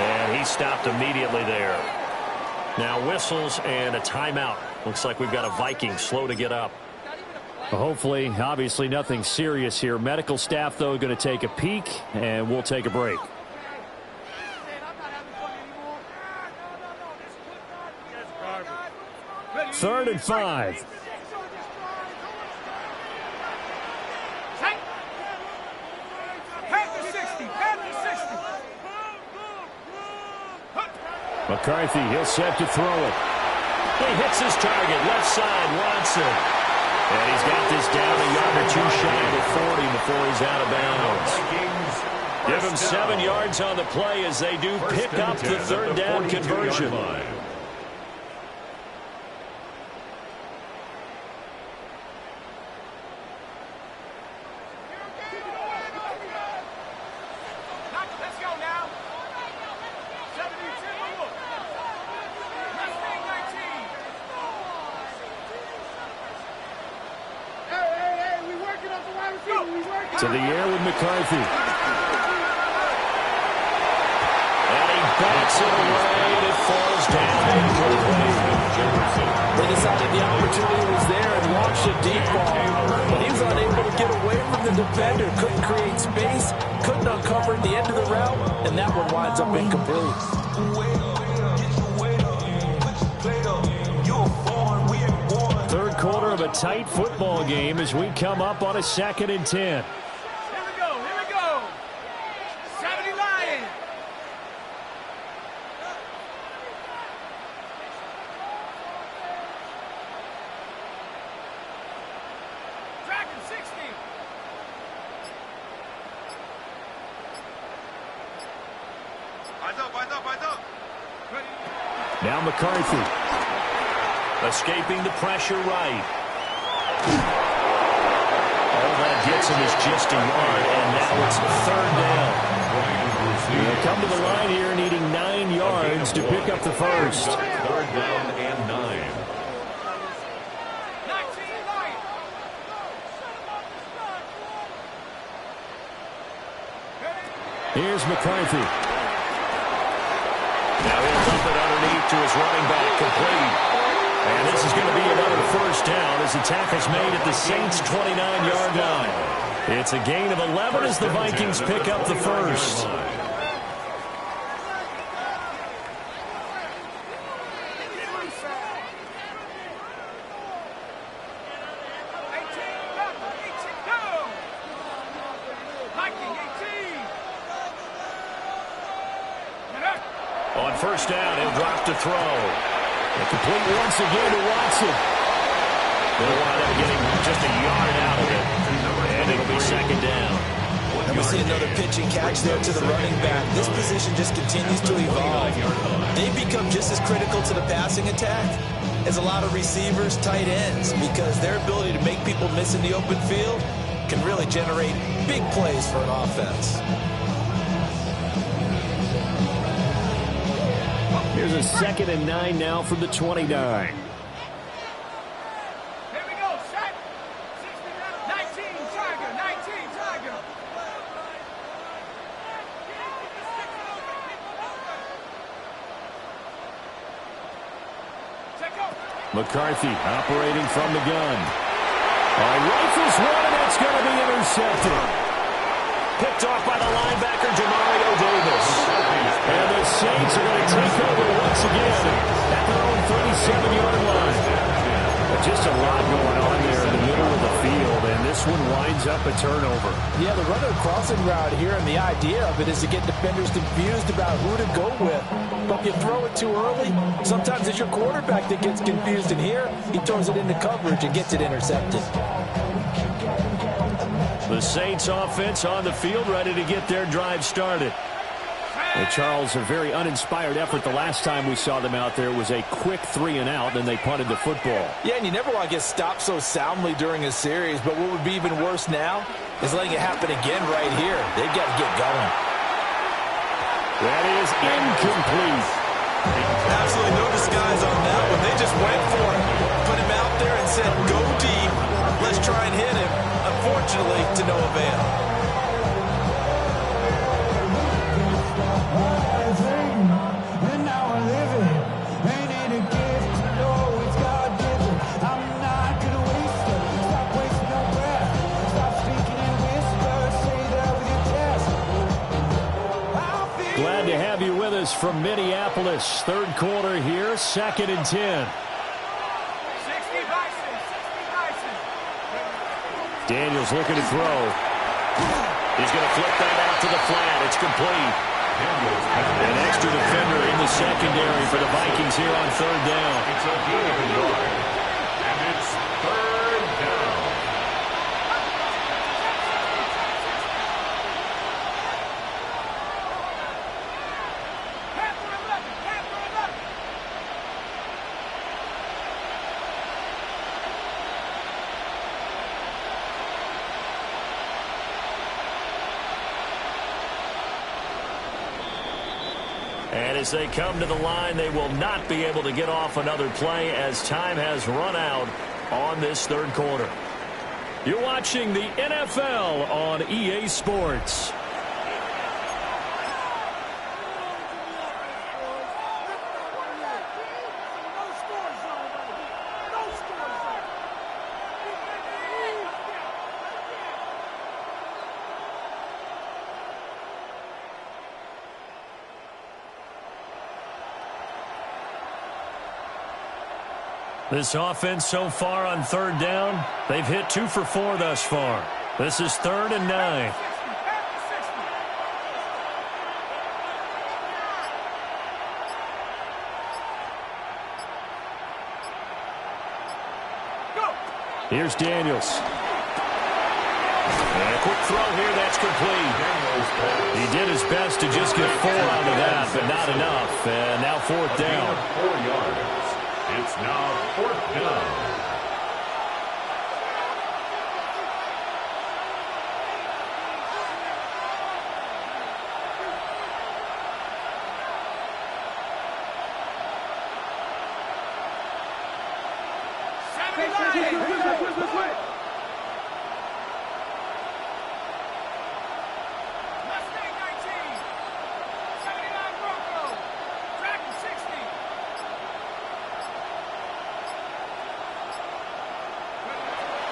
And he stopped immediately there. Now whistles and a timeout. Looks like we've got a Viking slow to get up. Hopefully, obviously nothing serious here. Medical staff, though, going to take a peek, and we'll take a break. 3rd and 5. McCarthy, he'll set to throw it. He hits his target, left side, Watson. And he's got this down a yard or two shy of the 40 before he's out of bounds. Give him 7 yards on the play as they do pick up the 3rd down conversion. To the air with McCarthy. And he bats it away, and it falls down. They decided the opportunity was there and launched a deep ball, but he was unable to get away from the defender. Couldn't create space, couldn't uncover the end of the route, and that one winds up incomplete. Third quarter of a tight football game as we come up on a 2nd and 10. Now McCarthy. Escaping the pressure right. All that gets him is just a yard, and now it's 3rd down. They'll come to the line here needing 9 yards to pick up the first. 3rd down and 9. Here's McCarthy. Now he'll dump it underneath to his running back, complete. And this is going to be another 1st down as the tackle's made at the Saints' 29-yard line. It's a gain of 11 as the Vikings pick up the first. On 1st down, he'll drop to throw. Complete once again to Watson. They'll wind up getting just a yard out of it. And it'll be 2nd down. And we see another pitch and catch there to the running back. This position just continues to evolve. They become just as critical to the passing attack as a lot of receivers, tight ends, because their ability to make people miss in the open field can really generate big plays for an offense. Here's a 2nd and 9 now from the 29. Here we go, set. 19, Tiger, 19, Tiger. McCarthy operating from the gun. Rifles one, and that's going to be intercepted. Picked off by the linebacker, Demario Davis. And the Saints are going to take over once again at their own 37-yard line. Just a lot going on there in the middle of the field, and this one winds up a turnover. Yeah, the runner crossing route here, and the idea of it is to get defenders confused about who to go with. But if you throw it too early, sometimes it's your quarterback that gets confused, and here he throws it into coverage and gets it intercepted. The Saints offense on the field, ready to get their drive started. Charles, a very uninspired effort the last time we saw them out there. Was a quick 3-and-out, and they punted the football. Yeah, and you never want to get stopped so soundly during a series, but what would be even worse now is letting it happen again right here. They've got to get going. That is incomplete. Absolutely no disguise on that one. They just went for it. Put him out there and said, go deep. Let's try and hit him. Unfortunately, to no avail. Glad to have you with us from Minneapolis. Third quarter here, 2nd and 10. Daniels looking to throw. He's going to flip that out to the flat. It's complete. An extra defender in the secondary for the Vikings here on third down. It's a gain of a yard, and it's third down. And as they come to the line, they will not be able to get off another play as time has run out on this third quarter. You're watching the NFL on EA Sports. This offense so far on third down, they've hit 2 for 4 thus far. This is 3rd and 9. Here's Daniels. And a quick throw here, that's complete. He did his best to just get 4 out of that, but not enough. And now 4th down. 4 yards. It's now 4th down.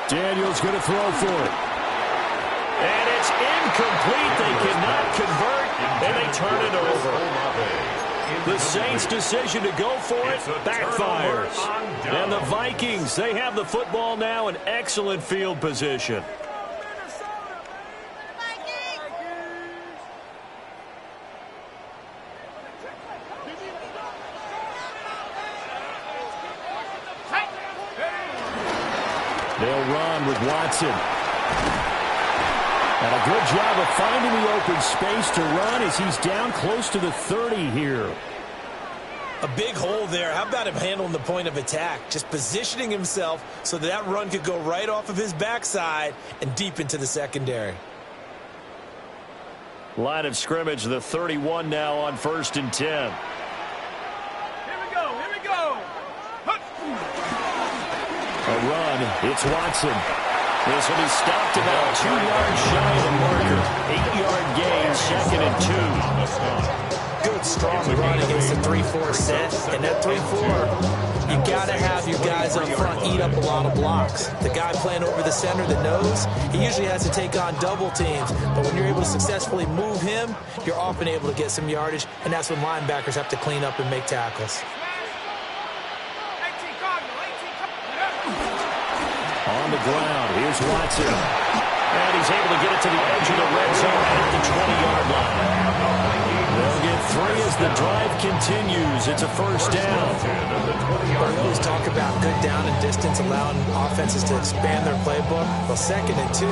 Daniels going to throw for it. And it's incomplete. They cannot convert, and they turn it over. The Saints' decision to go for it backfires. And the Vikings, they have the football now in excellent field position. They'll run with Watson. And a good job of finding the open space to run as he's down close to the 30 here. A big hole there. How about him handling the point of attack? Just positioning himself so that run could go right off of his backside and deep into the secondary. Line of scrimmage, the 31 now on 1st and 10. Here we go. A run, it's Watson. This will be stopped about 2 yards shy of the marker. 8-yard gain, 2nd and 2. Good, strong run against the 3-4 set. And that 3-4, you got to have your guys up front eat up a lot of blocks. The guy playing over the center, the nose, he usually has to take on double teams. But when you're able to successfully move him, you're often able to get some yardage. And that's when linebackers have to clean up and make tackles. On the ground, here's Watson. And he's able to get it to the edge of the red zone at the 20-yard line. They'll get 3 as the drive continues. It's a 1st down. We always talk about good down and distance, allowing offenses to expand their playbook. Well, 2nd and 2,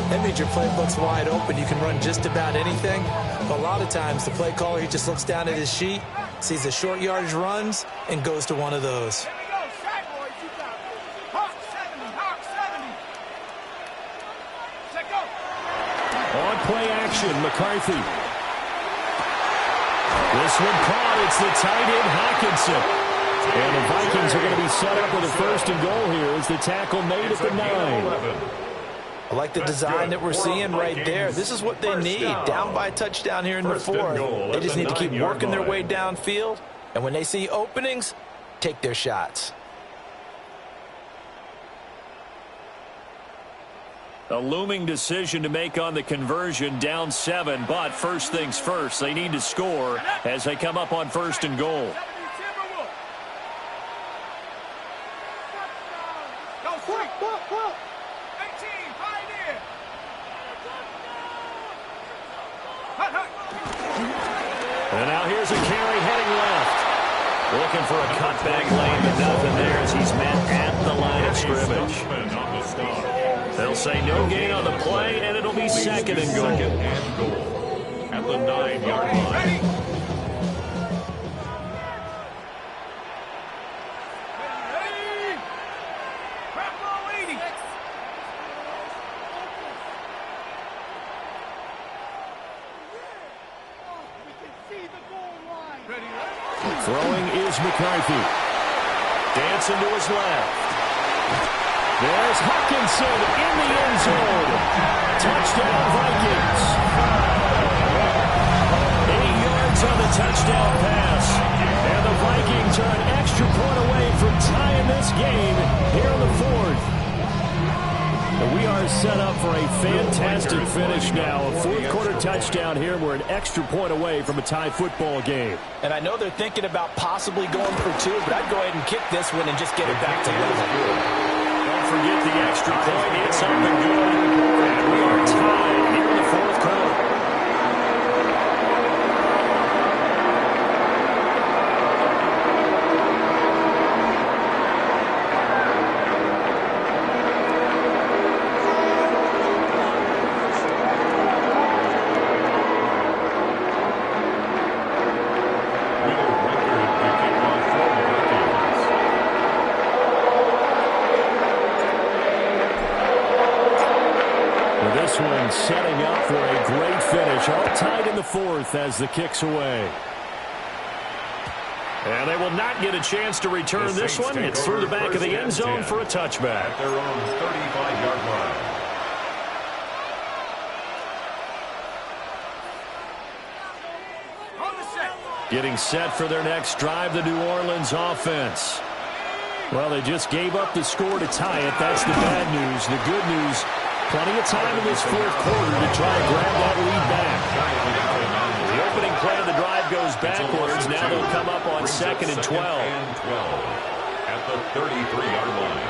that means your playbook's wide open. You can run just about anything. But a lot of times, the play caller, he just looks down at his sheet, sees the short yardage runs, and goes to one of those. Play action, McCarthy. This one caught. It's the tight end, Hawkinson. And the Vikings are going to be set up with a 1st and goal here as the tackle made at the 9. I like the design that we're seeing right there. This is what they need. Down by a touchdown here in the 4th. They just need to keep working their way downfield. And when they see openings, take their shots. A looming decision to make on the conversion, down 7, but first things first, they need to score as they come up on 1st and goal. And now here's a carry heading left. Looking for a cutback lane, but nothing there as he's met at the line of scrimmage. They'll say no gain on the play, and it'll be second and goal. At the 9-yard line. Throwing is McCarthy. Dancing to his left. There's Hawkinson in the end zone. Touchdown, Vikings. 8 yards on the touchdown pass. And the Vikings are an extra point away from tying this game here in the fourth. We are set up for a fantastic finish now. A fourth-quarter touchdown here. We're an extra point away from a tie football game. And I know they're thinking about possibly going for 2, but I'd go ahead and kick this one and just get it back to level. Don't forget the extra point. It's up and good. And we are tied here in the fourth quarter. Setting up for a great finish. All tied in the fourth as the kick's away. And they will not get a chance to return this one. It's through the back of the end zone for a touchback. At their own 35-yard line. Getting set for their next drive, the New Orleans offense. Well, they just gave up the score to tie it. That's the bad news. The good news, plenty of time in this fourth quarter to try and grab that lead back. The opening play of the drive goes backwards. Now they'll come up on 2nd and 12. At the 33-yard line.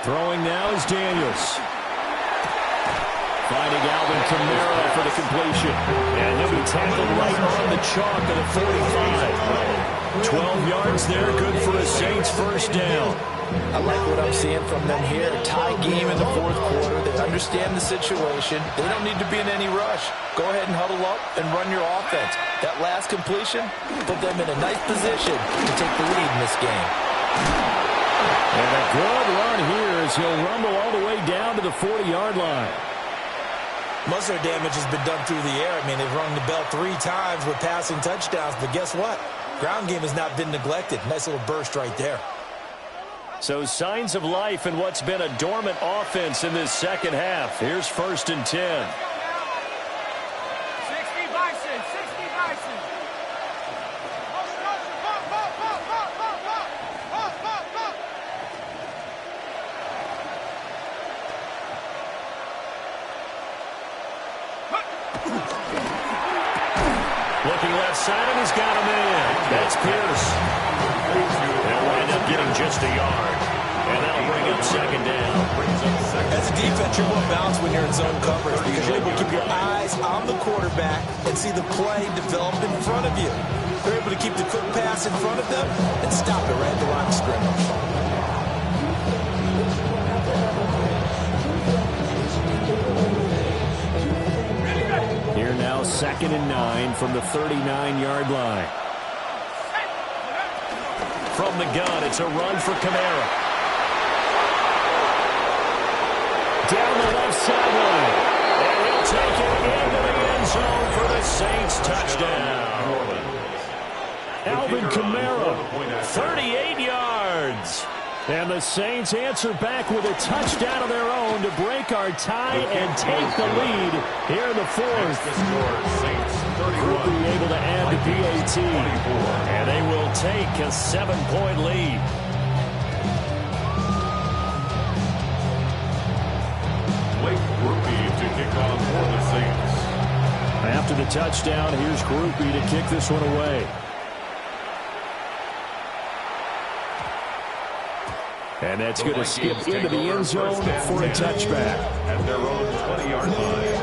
Throwing now is Daniels. Finding Alvin Kamara for the completion. And he'll be tackled right on the chalk of the 45. 12 yards there, good for a Saints first down. I like what I'm seeing from them here. Tie game in the fourth quarter. They understand the situation. They don't need to be in any rush. Go ahead and huddle up and run your offense. That last completion put them in a nice position to take the lead in this game. And a good run here as he'll rumble all the way down to the 40-yard line. Most of their damage has been done through the air. I mean, they've rung the bell 3 times with passing touchdowns, but guess what? Ground game has not been neglected. Nice little burst right there. So signs of life in what's been a dormant offense in this second half. Here's 1st and 10. 60 Bison, 60 Bison. Looking left side, and he's got him in. That's Pierce. They'll wind up getting just a yard. And that'll bring up 2nd down. As a defense, you're more balanced when you're in zone coverage because you're able to keep your eyes on the quarterback and see the play develop in front of you. They're able to keep the quick pass in front of them and stop it right at the line of scrimmage. Here now, 2nd and 9 from the 39-yard line. From the gun, it's a run for Kamara. Down the left sideline. And he'll take it into the end zone for the Saints touchdown. Alvin Kamara, 38 yards. And the Saints answer back with a touchdown of their own to break our tie and take the lead here in the fourth. Will be able to add the PAT. And they will take a 7-point lead. To kick off for the Saints. After the touchdown, here's Groupie to kick this one away. And that's going to skip into the end zone for a touchback. At their own 20-yard line.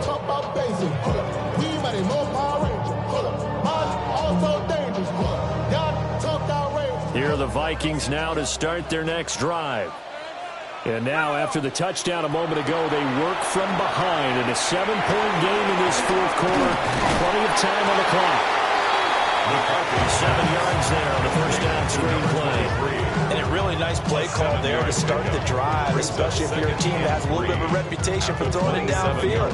talk about basic. Hold up. We mighty no Power Ranger. Hold up. Mine also dangerous. Hold up. Y'all talk outrageous. Here are the Vikings now to start their next drive. And now, after the touchdown a moment ago, they work from behind in a 7-point game in this fourth quarter. Plenty of time on the clock. 7 yards there on the first down screen play. And a really nice play call there to start the drive, especially if you're a team that has a little bit of a reputation for throwing it downfield.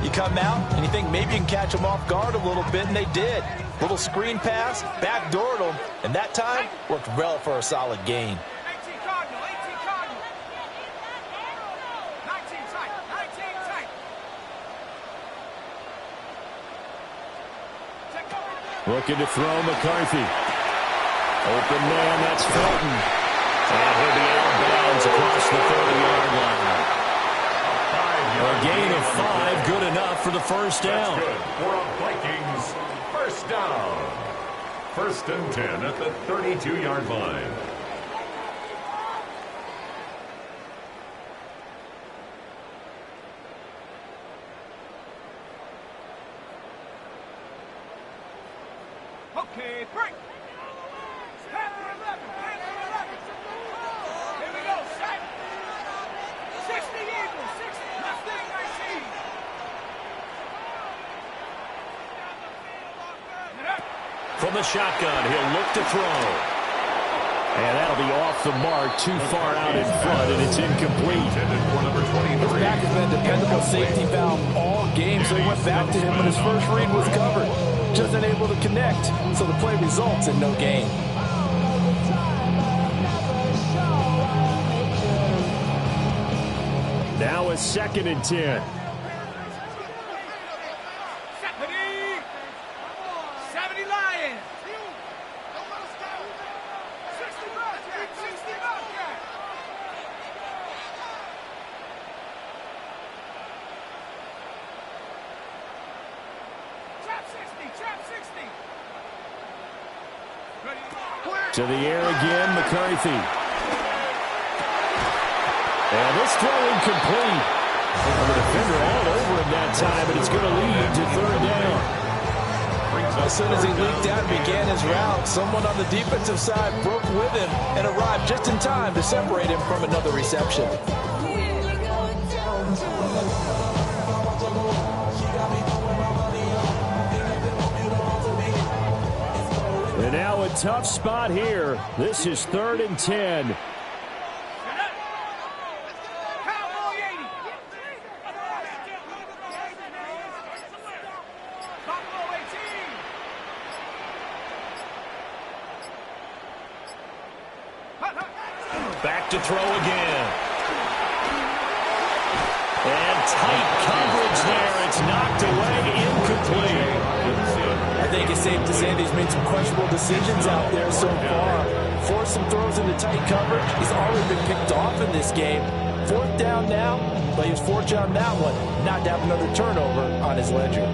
You come out and you think maybe you can catch them off guard a little bit, and they did. Little screen pass, backdoored them, and that time worked well for a solid gain. Looking to throw McCarthy. Open man, that's Felton. And he'll be out of bounds across the 30-yard line. A gain of 5, good enough for the first down. That's good for a Vikings first down. 1st and 10 at the 32-yard line. Okay, break. Snap to 11. Here we go. Set. 60 Eagles. 60. Left thing, 19. From the shotgun, he'll look to throw. And that'll be off the mark, too far out in front, and it's incomplete. His back has been a dependable safety valve all game, so he went back to him when his first read was covered. Just unable to connect, so the play results in no gain. Now a 2nd and 10. 70 Lions. 60 Bobcat. 60 Bobcat. Trap 60. Trap 60. To the air again, McCarthy. And this throw incomplete. The defender all over him that time, but it's going to lead to 3rd down. As soon as he leaked out and began his route, someone on the defensive side broke with him and arrived just in time to separate him from another reception. And now a tough spot here. This is 3rd and 10. Back to throw again. And tight coverage there. It's knocked away, incomplete. I think it's safe to say that he's made some questionable decisions out there so far. Forced some throws into tight coverage. He's already been picked off in this game. 4th down now, but he was fortunate on that one not to have another turnover on his ledger.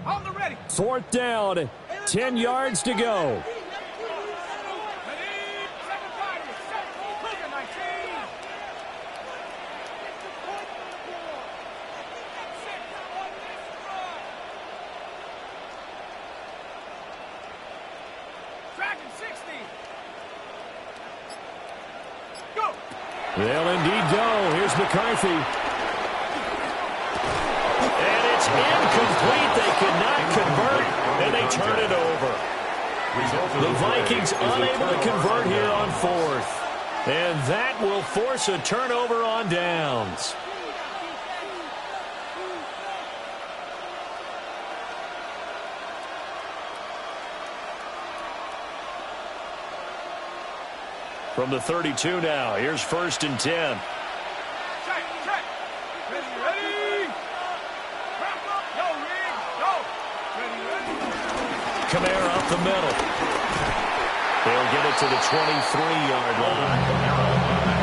On the ready. 4th down, 10 yards to go. Dragon 60. Go. They'll indeed go. Here's McCarthy. And it's incomplete. They could not convert, and they turn it over. The Vikings unable to convert here on 4th. And that will force a turnover on downs. From the 32 now, here's 1st and 10. Kamara up the middle. They'll get it to the 23-yard line.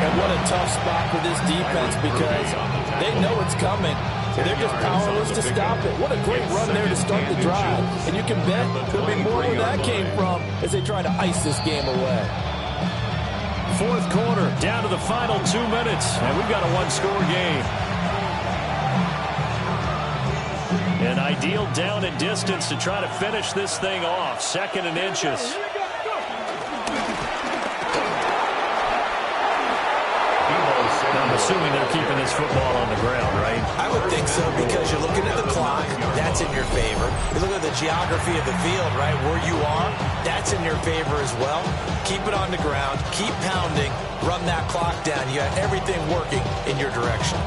And what a tough spot for this defense because they know it's coming. They're just powerless to stop it. What a great run there to start the drive. And you can bet there'll be more where that came from as they try to ice this game away. Fourth quarter, down to the final 2 minutes, and we've got a one-score game. An ideal down and distance to try to finish this thing off. 2nd and inches. I'm assuming they're keeping this football on the ground, right? I would think so because you're looking at the clock. That's in your favor. You're looking at the geography of the field, right? Where you are, that's in your favor as well. Keep it on the ground. Keep pounding. Run that clock down. You got everything working in your direction.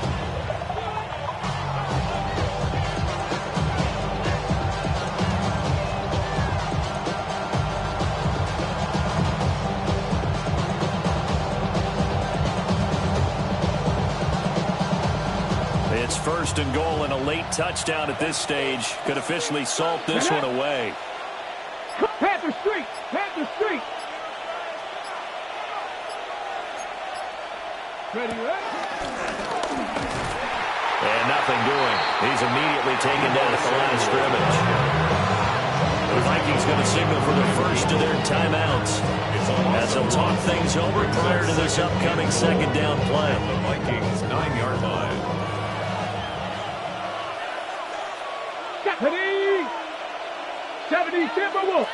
It's 1st and goal, and a late touchdown at this stage could officially salt this one away. Panther Street! Panther Street! Ready, ready? And nothing doing. He's immediately taken down at the line of scrimmage. The Vikings going to signal for the first of their timeouts as they'll talk things over prior to this upcoming 2nd down play. The Vikings 9-yard line. 70 Timberwolves.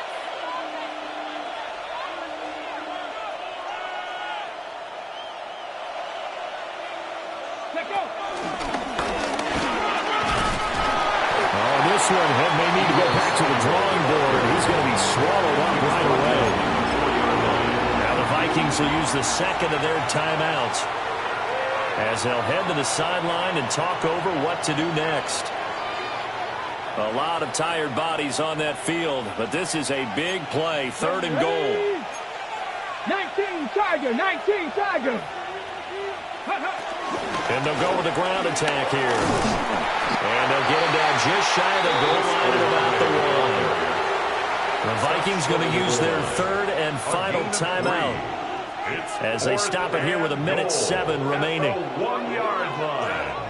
Let go. Oh, this one may need to go back to the drawing board. He's going to be swallowed up right away. Now the Vikings will use the 2nd of their timeouts as they'll head to the sideline and talk over what to do next. A lot of tired bodies on that field, but this is a big play. 3rd and goal. 19 Tiger, 19 Tiger. And they'll go with the ground attack here. And they'll get him down just shy of the goal line at about the 1. The Vikings going to use their 3rd and final timeout as they stop it here with 1:07 remaining. 1-yard line.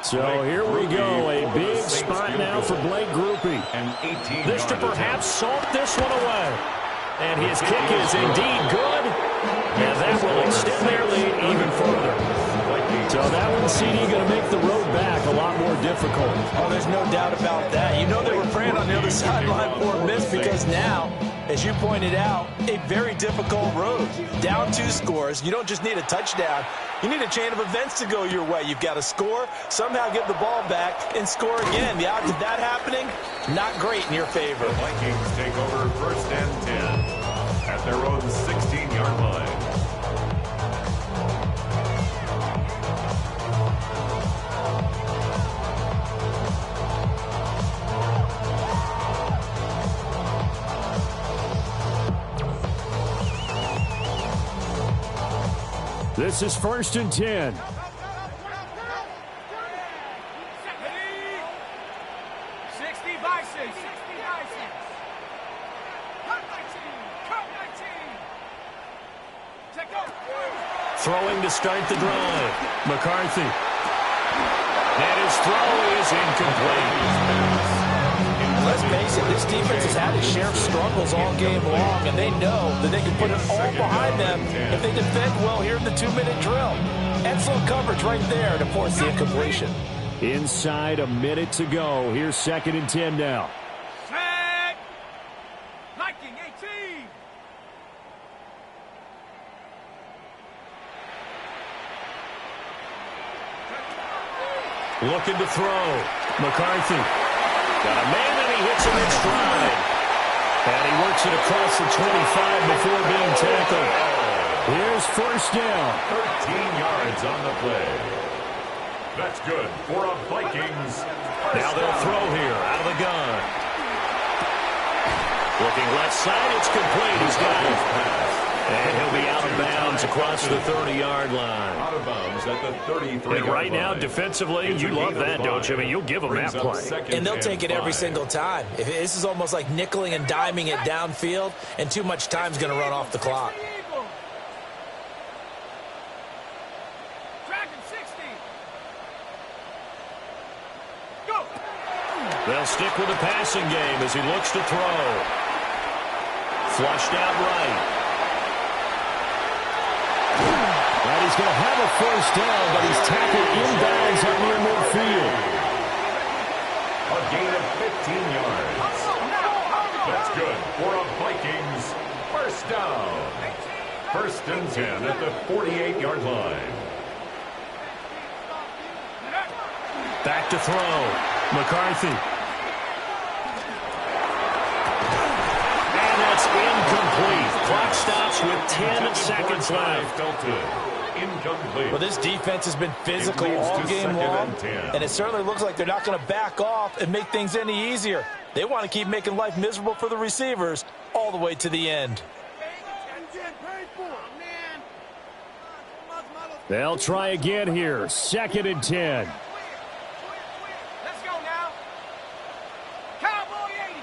So here we go, a big spot now for Blake Grupe. This to perhaps salt this one away. And his kick is indeed good. And that will extend their lead even further. So that one, CD, going to make the road back a lot more difficult. Oh, there's no doubt about that. You know they were praying on the other sideline for a miss because now, as you pointed out, a very difficult road. Down 2 scores. You don't just need a touchdown. You need a chain of events to go your way. You've got to score, somehow get the ball back, and score again. The odds of that happening, not great in your favor. The Vikings take over 1st and 10 at their own 16-yard line. This is 1st and 10. 60 Vikings. 60 Vikings. Cut 19. Take over. Throwing to start the drive. McCarthy. And his throw is incomplete. Let's face it, this defense has had its share of struggles all game long, and they know that they can put it all behind them if they defend well here in the 2-minute drill. Excellent coverage right there to force the incompletion. Inside a minute to go. Here's 2nd and 10 now. Set. Viking 18. Looking to throw. McCarthy. Got a man and he hits him in stride. And he works it across the 25 before being tackled. Here's 1st down. 13 yards on the play. That's good for a Vikings. Now they'll throw here out of the gun. Looking left side, it's complete. He's got it. And he'll be out of bounds across across the 30-yard line. Out of bounds at the 33-yard line. Right now, defensively, you love that, don't you? I mean, you'll give them that play. And they'll take it every single time. This is almost like nickeling and diming it downfield, and too much time's going to run off the clock. They'll stick with the passing game as he looks to throw. Flushed out right. And he's going to have a first down, but he's tackled inbounds up near midfield. A gain of 15 yards. That's good for a Vikings first down. 1st and 10 at the 48-yard line. Back to throw. McCarthy. Incomplete. Clock stops with 10 seconds left. Incomplete. Well, this defense has been physical all game long, and it certainly looks like they're not going to back off and make things any easier. They want to keep making life miserable for the receivers all the way to the end. They'll try again here. 2nd and 10. Let's go now. Cowboy 80.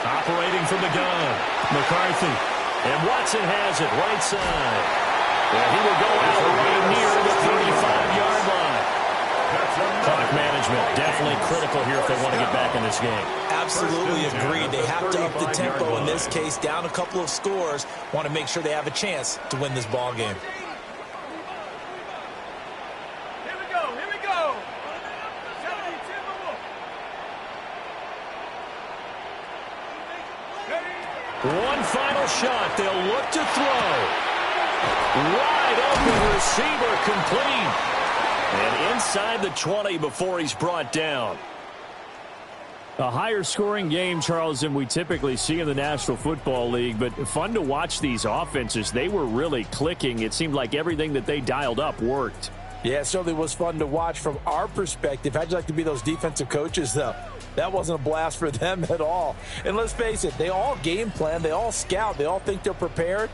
Operating from the gun. McCarthy. And Watson has it right side. And he will go out right near the 35-yard line. Clock management definitely critical here if they want to get back in this game. Absolutely agreed. They have to up the tempo in this case, down a couple of scores. Want to make sure they have a chance to win this ball game. Here we go. Here we go. One final shot. They'll look to throw. Wide open receiver complete. And inside the 20 before he's brought down. A higher scoring game, Charles, than we typically see in the National Football League, but fun to watch these offenses. They were really clicking. It seemed like everything that they dialed up worked. Yeah, it certainly was fun to watch from our perspective. How'd you like to be those defensive coaches, though? That wasn't a blast for them at all. And let's face it, they all game plan, they all scout, they all think they're prepared.